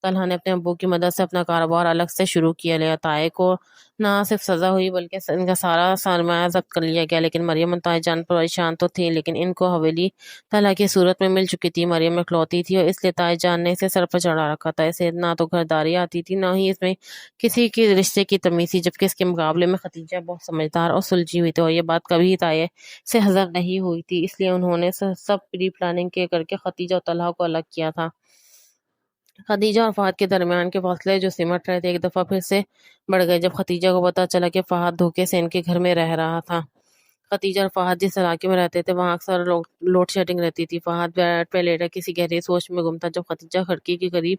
طلحہ نے اپنے ابو کی مدد سے اپنا کاروبار الگ سے شروع کیا لیا. تائے کو نہ صرف سزا ہوئی بلکہ ان کا سارا سرمایہ ضبط کر لیا گیا، لیکن مریم اور تائی جان پریشان تو تھی، لیکن ان کو حویلی طلحہ کی صورت میں مل چکی تھی. مریم اکلوتی تھی اور اس لیے تائی جان نے اسے سر پر چڑھا رکھا تھا. اسے نہ تو گھرداری آتی تھی، نہ ہی اس میں کسی کے رشتے کی تمیز تھی، جبکہ اس کے مقابلے میں خدیجہ بہت سمجھدار اور سلجھی ہوئی تھی، اور یہ بات کبھی تائے سے حذر نہیں ہوئی تھی. اس لیے انہوں نے سب پری پلاننگ کر کے خدیجہ اور طلحہ کو الگ کیا تھا. خدیجہ اور فہد کے درمیان کے فاصلے جو سمٹ رہے تھے ایک دفعہ پھر سے بڑھ گئے جب خدیجہ کو پتہ چلا کہ فہد دھوکے سے ان کے گھر میں رہ رہا تھا. خدیجہ اور فہد جس علاقے میں رہتے تھے وہاں اکثر لوڈ شیڈنگ رہتی تھی. فہد بیڈ پہ لیٹا کسی گہری سوچ میں گم تھا جب خدیجہ کھڑکی کے قریب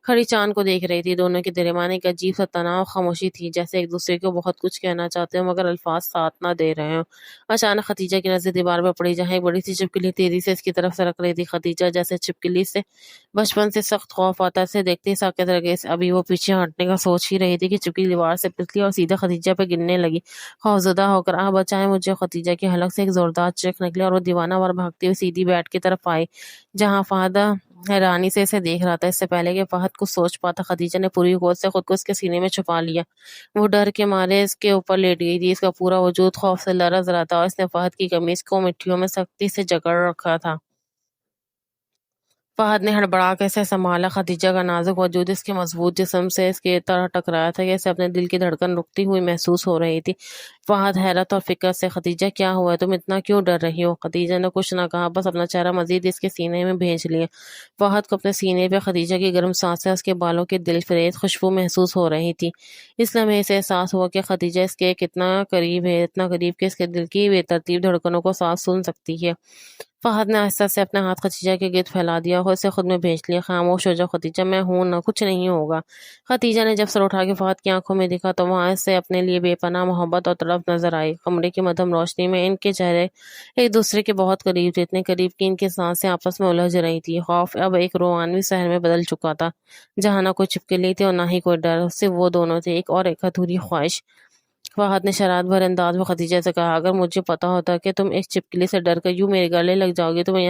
کھڑی چاند کو دیکھ رہی تھی. دونوں کے درمیان ایک عجیب سا تناؤ، خاموشی تھی، جیسے ایک دوسرے کو بہت کچھ کہنا چاہتے ہوں مگر الفاظ ساتھ نہ دے رہے ہوں. اچانک خدیجہ کی نظر دیوار پر پڑی جہاں ایک بڑی سی چھپکلی تیزی سے اس کی طرف سرک رہی تھی. خدیجہ جیسے چھپکلی سے بچپن سے سخت خوف آتا ہے، اسے دیکھتے ہی ساکت رہ گئی. ابھی وہ پیچھے ہٹنے کا سوچ ہی رہی تھی کہ چھپکلی دیوار سے پھسلی اور سیدھا خدیجہ پہ گرنے لگی. خوفزدہ ہو کر بچائیں مجھے، خدیجہ کی حلق سے ایک زوردار چیخ نکلی اور وہ دیوانہ وار بھاگتی ہوئی سیدھی بیڈ کی طرف آئی جہاں فہد حیرانی سے اسے دیکھ رہا تھا. اس سے پہلے کہ فہد کچھ سوچ پاتا خدیجہ نے پوری قوت سے خود کو اس کے سینے میں چھپا لیا. وہ ڈر کے مارے اس کے اوپر لیٹ گئی تھی. اس کا پورا وجود خوف سے لرز رہا تھا اور اس نے فہد کی قمیض کو مٹھیوں میں سختی سے جکڑ رکھا تھا. فہد نے ہڑبڑا کے اسے سنبھالا۔ خدیجہ کا نازک وجود اس کے مضبوط جسم سے اس کے طرح ٹکرایا تھا کہ اسے اپنے دل کی دھڑکن رکتی ہوئی محسوس ہو رہی تھی۔ فہد حیرت اور فکر سے: خدیجہ کیا ہوا ہے؟ تم اتنا کیوں ڈر رہی ہو؟ خدیجہ نے کچھ نہ کہا، بس اپنا چہرہ مزید اس کے سینے میں بھیج لیا۔ فہد کو اپنے سینے پہ خدیجہ کی گرم سانسیں، اس کے بالوں کی دلفریز خوشبو محسوس ہو رہی تھی۔ اس لمحے اسے احساس ہوا کہ خدیجہ اس کے کتنا قریب ہے، اتنا قریب کہ اس کے دل کی بے ترتیب دھڑکنوں کو صاف سن سکتی ہے۔ فہد نے آہستہ سے اپنا ہاتھ خدیجہ کے گرد پھیلا دیا اور اسے خود میں بھیج لیا۔ خاموش ہو جاؤ خدیجہ، میں ہوں نا، کچھ نہیں ہوگا۔ خدیجہ نے جب سر اٹھا کے فہد کی آنکھوں میں دیکھا تو وہاں اسے اپنے لیے بے پناہ محبت اور تڑپ نظر آئی۔ کمرے کی مدھم روشنی میں ان کے چہرے ایک دوسرے کے بہت قریب تھے، اتنے قریب کہ ان کی سانسیں آپس میں الجھ رہی تھی۔ خوف اب ایک روحانی سحر میں بدل چکا تھا، جہاں نہ کوئی چھپکلی تھی اور نہ ہی کوئی ڈر، صرف وہ دونوں تھے، ایک اور ایک ادھوری خواہش۔ فہد نے شرارت بھرے انداز میں خدیجہ سے کہا: اگر مجھے پتا ہوتا کہ تم ایک چھپکلی سے ڈر کر یوں میرے گلے لگ جاؤ گی تو میں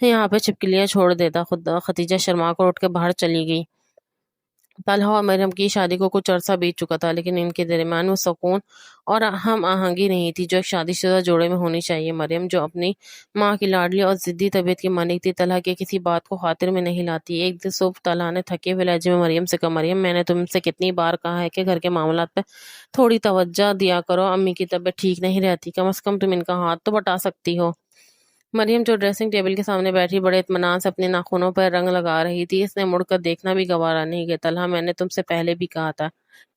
یہاں پہ چھپکلیاں چھوڑ دیتا۔ خدیجہ شرما کر اٹھ کے باہر چلی گئی۔ طلحہ اور مریم کی شادی کو کچھ عرصہ بیت چکا تھا، لیکن ان کے درمیان وہ سکون اور ہم آہنگی نہیں تھی جو ایک شادی شدہ جوڑے میں ہونی چاہیے۔ مریم، جو اپنی ماں کی لاڈلی اور ضدی طبیعت کی مالک تھی، طلحہ کی کسی بات کو خاطر میں نہیں لاتی۔ ایک دن صبح طلحہ نے تھکے ہوئے لہجے میں مریم سے کہا: مریم، میں نے تم سے کتنی بار کہا ہے کہ گھر کے معاملات پہ تھوڑی توجہ دیا کرو، امی کی طبیعت ٹھیک نہیں رہتی، کم از کم تم ان کا ہاتھ تو بٹا سکتی ہو۔ مریم، جو ڈریسنگ ٹیبل کے سامنے بیٹھی بڑے اطمینان سے اپنے ناخنوں پر رنگ لگا رہی تھی، اس نے مڑ کر دیکھنا بھی گوارا نہیں کیا۔ طلحہ، میں نے تم سے پہلے بھی کہا تھا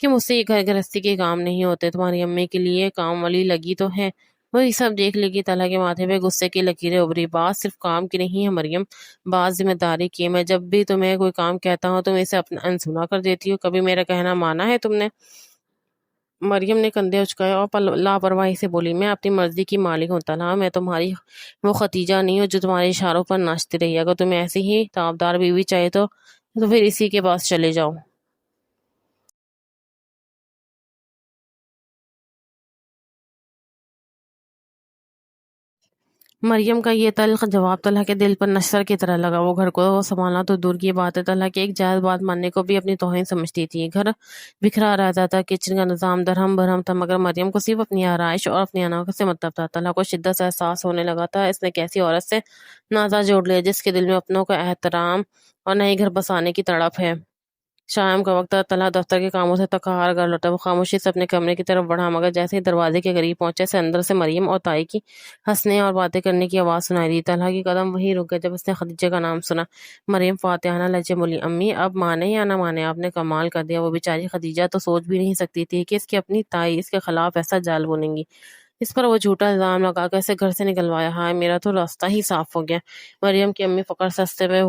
کہ مجھ سے یہ گھر گرہستی کے کام نہیں ہوتے، تمہاری امی کے لیے کام والی لگی تو ہے، وہی سب دیکھ لے گی۔ طلحہ کے ماتھے پہ غصے کی لکیریں ابھری۔ بات صرف کام کی نہیں ہے مریم، بات ذمہ داری کی ہے۔ میں جب بھی تمہیں کوئی کام کہتا ہوں تم اسے اپنا انسنا کر دیتی ہو، کبھی میرا کہنا مانا ہے تم نے؟ مریم نے کندھے اچکائے اور لاپرواہی سے بولی: میں اپنی مرضی کی مالک ہوں طلحہ، میں تمہاری وہ خدیجہ نہیں ہوں جو تمہارے اشاروں پر ناچتی رہی۔ اگر تمہیں ایسی ہی تابدار بیوی چاہیے تو پھر اسی کے پاس چلے جاؤ۔ مریم کا یہ تلخ جواب طلحہ کے دل پر نشتر کی طرح لگا۔ وہ گھر کو سنبھالنا تو دور کی بات ہے، طلحہ کی ایک جائز بات ماننے کو بھی اپنی توہین سمجھتی تھی۔ گھر بکھرا رہتا تھا، کچن کا نظام درہم برہم تھا، مگر مریم کو صرف اپنی آرائش اور اپنی اناخت سے مطلب تھا۔ طلحہ کو شدت سے احساس ہونے لگا تھا اس نے کیسی عورت سے نازہ جوڑ لیا جس کے دل میں اپنوں کا احترام اور نئی گھر بسانے کی تڑپ ہے۔ شام کا وقت تھا، طلحہ دفتر کے کاموں سے تھکا ہار گھر لوٹا۔ وہ خاموشی سے اپنے کمرے کی طرف بڑھا، مگر جیسے ہی دروازے کے قریب پہنچا اسے اندر سے مریم اور تائی کی ہنسنے اور باتیں کرنے کی آواز سنائی دی۔ طلحہ کی قدم وہیں رک گئے جب اس نے خدیجہ کا نام سنا۔ مریم فاتحانہ لہجے بولی: امی، اب مانے یا نہ مانے، آپ نے کمال کر دیا۔ وہ بیچاری خدیجہ تو سوچ بھی نہیں سکتی تھی کہ اس کی اپنی تائی اس کے خلاف ایسا جال بنیں گی۔ اس پر وہ جھوٹا الزام لگا کر اسے گھر سے نکلوایا۔ ہائے، میرا تو راستہ ہی صاف ہو گیا۔ مریم کی امی فخر سے ہنستے ہوئے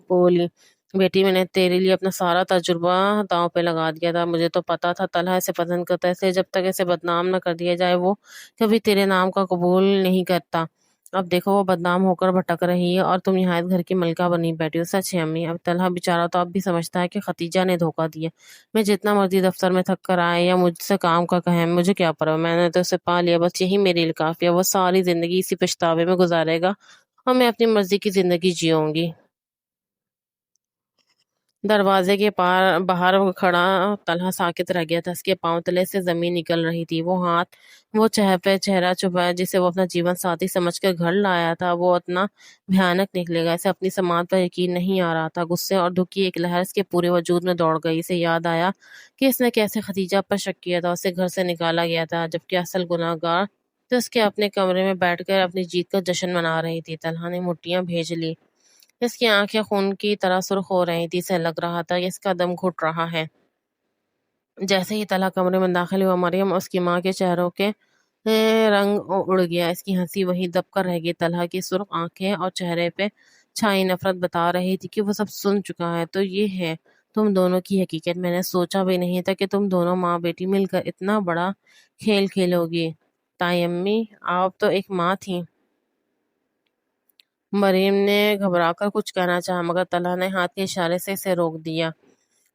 بولی: بیٹی، میں نے تیرے لیے اپنا سارا تجربہ داؤ پہ لگا دیا تھا۔ مجھے تو پتا تھا طلحہ اسے پسند کرتا ہے، اس لیے جب تک اسے بدنام نہ کر دیا جائے وہ کبھی تیرے نام کا قبول نہیں کرتا۔ اب دیکھو وہ بدنام ہو کر بھٹک رہی ہے اور تم یہاں اس گھر کی ملکہ بنی بیٹھی ہو۔ سچ ہے امی، اب طلحہ بیچارہ تو اب بھی سمجھتا ہے کہ خدیجہ نے دھوکہ دیا۔ میں جتنا مرضی دفتر میں تھک کر آئے یا مجھ سے کام کا کہیں، مجھے کیا پرواہ، میں نے تو اسے پا لیا، بس یہی میرے لیے کافی ہے۔ وہ ساری زندگی اسی پچھتاوے میں گزارے گا اور میں اپنی مرضی کی زندگی جیوں گی۔ دروازے کے باہر کھڑا طلحہ ساکت رہ گیا تھا۔ اس کے پاؤں تلے سے زمین نکل رہی تھی۔ وہ ہاتھ، وہ چہرہ چھپایا جسے وہ اپنا جیون ساتھی سمجھ کر گھر لایا تھا، وہ اتنا بھیانک نکلے گا، اسے اپنی سماعت پر یقین نہیں آ رہا تھا۔ غصے اور دکھ کی ایک لہر اس کے پورے وجود میں دوڑ گئی۔ اسے یاد آیا کہ اس نے کیسے خدیجہ پر شک کیا تھا، اسے گھر سے نکالا گیا تھا، جبکہ اصل گناہ گار تو اس کے اپنے کمرے میں بیٹھ کر اپنی جیت کا جشن منا رہی تھی۔ طلحہ نے مٹھیاں بھیج لی، اس کی آنکھیں خون کی طرح سرخ ہو رہی تھی، اسے لگ رہا تھا کہ اس کا دم گھٹ رہا ہے۔ جیسے ہی طلحہ کمرے میں داخل ہوا، مریم اور اس کی ماں کے چہروں کے رنگ اڑ گیا، اس کی ہنسی وہیں دب کر رہ گئی۔ طلحہ کی سرخ آنکھیں اور چہرے پہ چھائی نفرت بتا رہی تھی کہ وہ سب سن چکا ہے۔ تو یہ ہے تم دونوں کی حقیقت، میں نے سوچا بھی نہیں تھا کہ تم دونوں ماں بیٹی مل کر اتنا بڑا کھیل کھیلو گی۔ تائی امی، آپ تو ایک ماں تھیں۔ مریم نے گھبرا کر کچھ کہنا چاہا، مگر طلحہ نے ہاتھ کے اشارے سے اسے روک دیا۔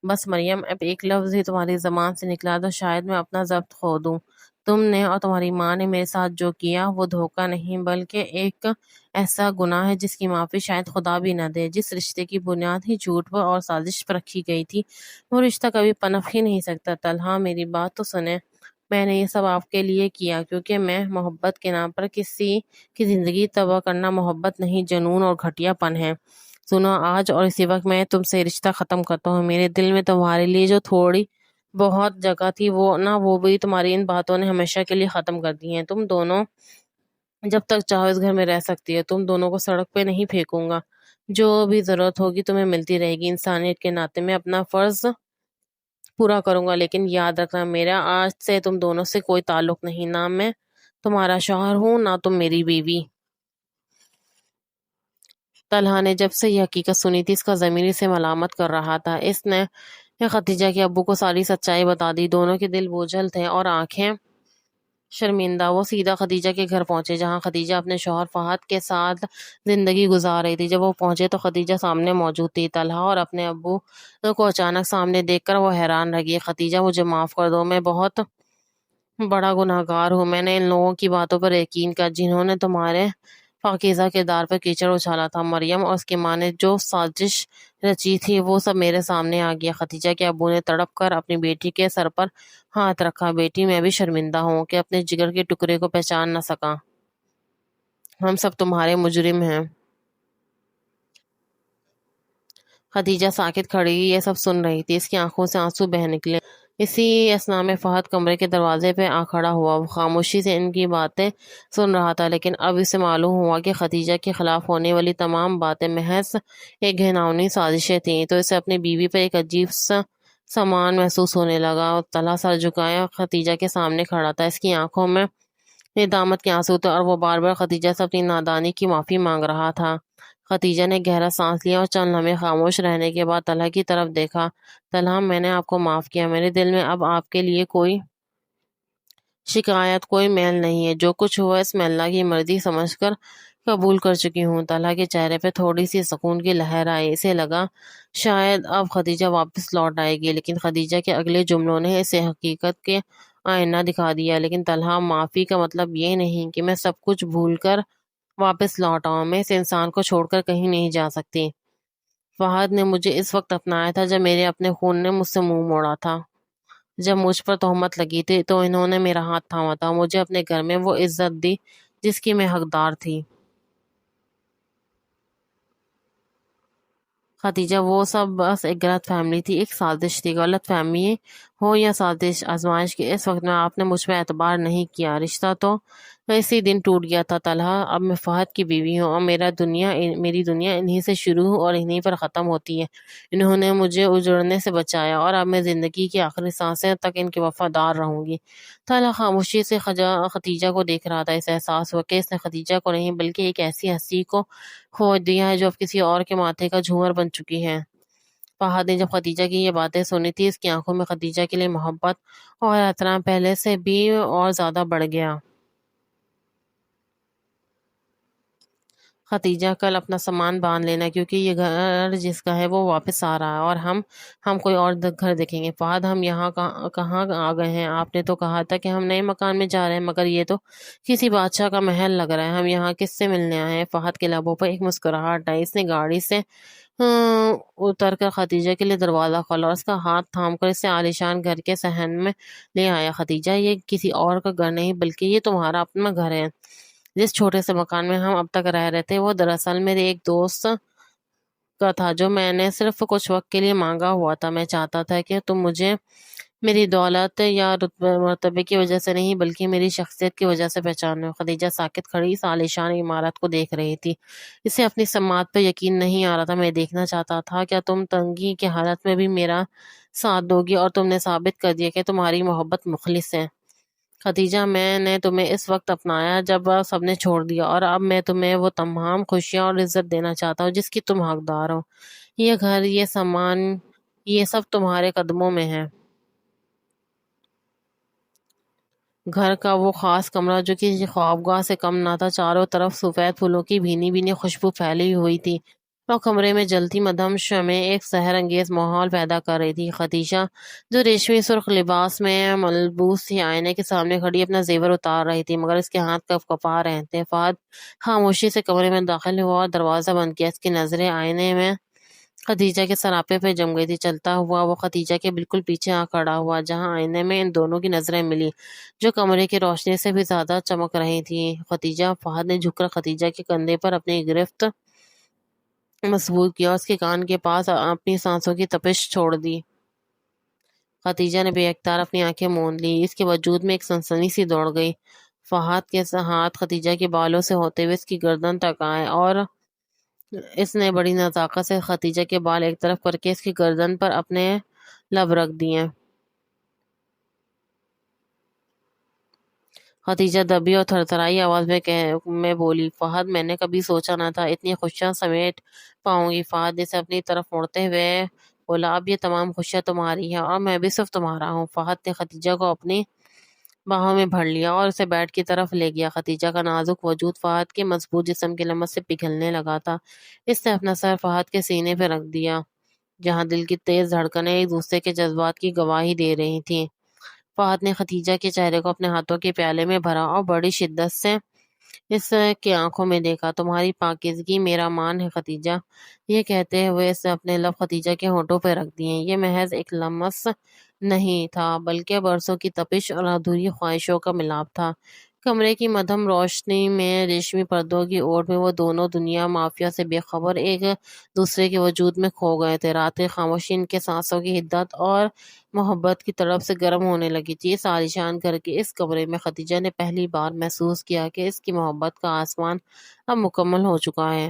بس مریم، اب ایک لفظ ہی تمہاری زبان سے نکلا تو شاید میں اپنا ضبط کھو دوں۔ تم نے اور تمہاری ماں نے میرے ساتھ جو کیا وہ دھوکہ نہیں بلکہ ایک ایسا گناہ ہے جس کی معافی شاید خدا بھی نہ دے۔ جس رشتے کی بنیاد ہی جھوٹ پر اور سازش پر رکھی گئی تھی وہ رشتہ کبھی پنپ ہی نہیں سکتا۔ طلحہ، میری بات تو سنیں، میں نے یہ سب آپ کے لیے کیا کیونکہ میں محبت کے نام پر کسی کی زندگی تباہ کرنا محبت نہیں، جنون اور گھٹیا پن ہے۔ سنو، آج اور اسی وقت میں تم سے رشتہ ختم کرتا ہوں۔ میرے دل میں تمہارے لیے جو تھوڑی بہت جگہ تھی وہ بھی تمہاری ان باتوں نے ہمیشہ کے لیے ختم کر دی ہے۔ تم دونوں جب تک چاہو اس گھر میں رہ سکتی ہے۔ تم دونوں کو سڑک پہ نہیں پھینکوں گا۔ جو بھی ضرورت ہوگی تمہیں ملتی رہے گی۔ انسانیت کے ناطے میں اپنا فرض پورا کروں گا، لیکن یاد رکھنا میرا آج سے تم دونوں سے کوئی تعلق نہیں۔ نہ میں تمہارا شوہر ہوں، نہ تم میری بیوی۔ طلحہ نے جب سے یہ حقیقت سنی تھی، اس کا ضمیر اسے ملامت کر رہا تھا۔ اس نے خدیجہ کے ابو کو ساری سچائی بتا دی۔ دونوں کے دل بوجھل تھے اور آنکھیں شرمندہ۔ وہ سیدھا خدیجہ کے گھر پہنچے، جہاں خدیجہ اپنے شوہر فہد کے ساتھ زندگی گزار رہی تھی۔ جب وہ پہنچے تو خدیجہ سامنے موجود تھی۔ طلحہ اور اپنے ابو کو اچانک سامنے دیکھ کر وہ حیران رہ گئی۔ خدیجہ، مجھے معاف کر دو، میں بہت بڑا گناہگار ہوں۔ میں نے ان لوگوں کی باتوں پر یقین کیا جنہوں نے تمہارے پاکیزہ کردار پر کیچڑ اچھالا تھا۔ مریم اور اس کی ماں نے جو سازش رچی تھی وہ سب میرے سامنے آ گیا۔ خدیجہ کے ابو نے تڑپ کر اپنی بیٹی کے سر پر ہاتھ رکھا۔ بیٹی، میں بھی شرمندہ ہوں کہ اپنے جگر کے ٹکڑے کو پہچان نہ سکا۔ ہم سب تمہارے مجرم ہیں۔ خدیجہ ساکت کھڑی یہ سب سن رہی تھی۔ اس کی آنکھوں سے آنسو بہہ نکلے۔ اسی اثنا میں فہد کمرے کے دروازے پہ آ کھڑا ہوا۔ وہ خاموشی سے ان کی باتیں سن رہا تھا، لیکن اب اسے معلوم ہوا کہ خدیجہ کے خلاف ہونے والی تمام باتیں محض ایک گھناؤنی سازشیں تھیں۔ تو اسے اپنی بیوی پر ایک عجیب سا سامان محسوس ہونے لگا۔ طلحہ سر جھکائے خدیجہ کے سامنے کھڑا تھا۔ اس کی آنکھوں میں ندامت کے آنسو تھے اور وہ بار بار خدیجہ سے اپنی نادانی کی معافی مانگ رہا تھا۔ خدیجہ نے گہرا سانس لیا اور چند لمحے خاموش رہنے کے بعد طلحہ کی طرف دیکھا۔ طلحہ، میں نے آپ کو معاف کیا۔ میرے دل میں اب آپ کے لیے کوئی شکایت، کوئی میل نہیں ہے۔ جو کچھ ہوا اس میں اللہ کی مرضی سمجھ کر قبول کر چکی ہوں۔ طلحہ کے چہرے پہ تھوڑی سی سکون کی لہر آئی۔ اسے لگا شاید اب خدیجہ واپس لوٹ آئے گی، لیکن خدیجہ کے اگلے جملوں نے اسے حقیقت کے آئینہ دکھا دیا۔ لیکن طلحہ، معافی کا مطلب یہ نہیں کہ میں سب کچھ بھول کر واپس لوٹ آؤں۔ میں اس انسان کو چھوڑ کر کہیں نہیں جا سکتی۔ فہد نے مجھے اس وقت اپنایا تھا جب میرے اپنے خون نے مجھ سے منہ موڑا تھا۔ جب مجھ پر تہمت لگی تھی تو انہوں نے میرا ہاتھ تھاما تھا، مجھے اپنے گھر میں وہ عزت دی جس کی میں حقدار تھی۔ خدیجہ، وہ سب بس ایک غلط فہمی تھی، ایک سازش تھی۔ غلط فہمی ہو یا سازش، آزمائش کے اس وقت میں آپ نے مجھ پہ اعتبار نہیں کیا۔ رشتہ تو اسی دن ٹوٹ گیا تھا طلحہ۔ اب میں فہد کی بیوی ہوں اور میری دنیا انہی سے شروع اور انہی پر ختم ہوتی ہے۔ انہوں نے مجھے اجڑنے سے بچایا اور اب میں زندگی کی آخری سانسیں تک ان کے وفادار رہوں گی۔ طلحہ خاموشی سے خدیجہ کو دیکھ رہا تھا۔ اسے احساس ہوا کہ اس نے خدیجہ کو نہیں بلکہ ایک ایسی ہستی کو کھوج دیا ہے جو اب کسی اور کے ماتھے کا جھومر بن چکی ہے۔ فہد نے جب خدیجہ کی یہ باتیں سنی تھی، اس کی آنکھوں میں خدیجہ کے لیے محبت اور احترام پہلے سے بھی اور زیادہ بڑھ گیا۔ خدیجہ، کل اپنا سامان باندھ لینا، کیونکہ یہ گھر جس کا ہے وہ واپس آ رہا ہے اور ہم کوئی اور گھر دیکھیں گے۔ فہد، ہم یہاں کہاں آ گئے ہیں؟ آپ نے تو کہا تھا کہ ہم نئے مکان میں جا رہے ہیں، مگر یہ تو کسی بادشاہ کا محل لگ رہا ہے۔ ہم یہاں کس سے ملنے آئے ہیں؟ فہد کے لبوں پر ایک مسکراہٹ آئی۔ اس نے گاڑی سے اتر کر خدیجہ کے لیے دروازہ کھولا اور اس کا ہاتھ تھام کر اسے عالیشان گھر کے صحن میں لے آیا۔ خدیجہ، یہ کسی اور کا گھر نہیں بلکہ یہ تمہارا اپنا گھر ہے۔ جس چھوٹے سے مکان میں ہم اب تک رہ رہے تھے وہ دراصل میرے ایک دوست کا تھا جو میں نے صرف کچھ وقت کے لیے مانگا ہوا تھا۔ میں چاہتا تھا کہ تم مجھے میری دولت یا رتبے مرتبے کی وجہ سے نہیں بلکہ میری شخصیت کی وجہ سے پہچانو۔ خدیجہ ساکت کھڑی اس عالیشان عمارت کو دیکھ رہی تھی۔ اسے اپنی سماعت پہ یقین نہیں آ رہا تھا۔ میں دیکھنا چاہتا تھا کیا تم تنگی کی حالت میں بھی میرا ساتھ دو گی، اور تم نے ثابت کر دیا کہ تمہاری محبت مخلص ہے۔ خدیجہ، میں نے تمہیں اس وقت اپنایا جب سب نے چھوڑ دیا، اور اب میں تمہیں وہ تمام خوشیاں اور عزت دینا چاہتا ہوں جس کی تم حقدار ہو۔ یہ گھر، یہ سامان، یہ سب تمہارے قدموں میں ہے۔ گھر کا وہ خاص کمرہ جو کسی خوابگاہ سے کم نہ تھا، چاروں طرف سفید پھولوں کی بھینی بھینی خوشبو پھیلی ہوئی تھی اور کمرے میں جلتی مدھم شمعیں ایک سحر انگیز ماحول پیدا کر رہی تھی۔ خدیجہ، جو ریشمی سرخ لباس میں ملبوس تھی، آئینے کے سامنے کھڑی اپنا زیور اتار رہی تھی، مگر اس کے ہاتھ کپ کپا رہے تھے۔ فہد خاموشی سے کمرے میں داخل ہوا اور دروازہ بند کیا۔ اس کی نظریں آئینے میں خدیجہ کے سراپے پہ جم گئی تھی۔ چلتا ہوا وہ خدیجہ کے بالکل پیچھے آ کھڑا ہوا، جہاں آئینے میں ان دونوں کی نظریں ملی جو کمرے کی روشنی سے بھی زیادہ چمک رہی تھی۔ خدیجہ، فہد نے جھک کر خدیجہ کے کندھے پر اپنی گرفت مضبوط کیا اور اس کے کان کے پاس اپنی سانسوں کی تپش چھوڑ دی۔ خدیجہ نے بے اختیار اپنی آنکھیں موند لی۔ اس کے وجود میں ایک سنسنی سی دوڑ گئی۔ فہد کے ہاتھ خدیجہ کے بالوں سے ہوتے ہوئے اس کی گردن تک آئے اور اس نے بڑی نزاکت سے خدیجہ کے بال ایک طرف کر کے اس کی گردن پر اپنے لب رکھ دیے۔ خدیجہ دبی اور تھرتھرائی آواز میں بولی، فہد، میں نے کبھی سوچا نہ تھا اتنی خوشیاں سمیٹ پاؤں گی۔ فہد نے اسے اپنی طرف موڑتے ہوئے بولا، اب یہ تمام خوشیاں تمہاری ہیں اور میں بھی صرف تمہارا ہوں۔ فہد نے خدیجہ کو اپنی باہوں میں بھر لیا اور اسے بیڈ کی طرف لے گیا۔ خدیجہ کا نازک وجود فہد کے مضبوط جسم کی لمس سے پگھلنے لگا تھا۔ اس نے اپنا سر فہد کے سینے پہ رکھ دیا، جہاں دل کی تیز دھڑکنیں ایک دوسرے کے جذبات کی گواہی دے رہی تھیں۔ فہد نے خدیجہ کے چہرے کو اپنے ہاتھوں کے پیالے میں بھرا اور بڑی شدت سے اس کے آنکھوں میں دیکھا۔ تمہاری پاکیزگی میرا مان ہے خدیجہ۔ یہ کہتے ہوئے اس نے اپنے لب خدیجہ کے ہونٹوں پہ رکھ دیے۔ یہ محض ایک لمس نہیں تھا بلکہ برسوں کی تپش اور ادھوری خواہشوں کا ملاپ تھا۔ کمرے کی مدھم روشنی میں ریشمی پردوں کی اوٹ میں وہ دونوں دنیا مافیا سے بے خبر ایک دوسرے کے وجود میں کھو گئے تھے۔ رات کی خاموشی ان کے سانسوں کی حدت اور محبت کی تڑپ سے گرم ہونے لگی تھی۔ اس عالیشان گھر کے اس کمرے میں خدیجہ نے پہلی بار محسوس کیا کہ اس کی محبت کا آسمان اب مکمل ہو چکا ہے۔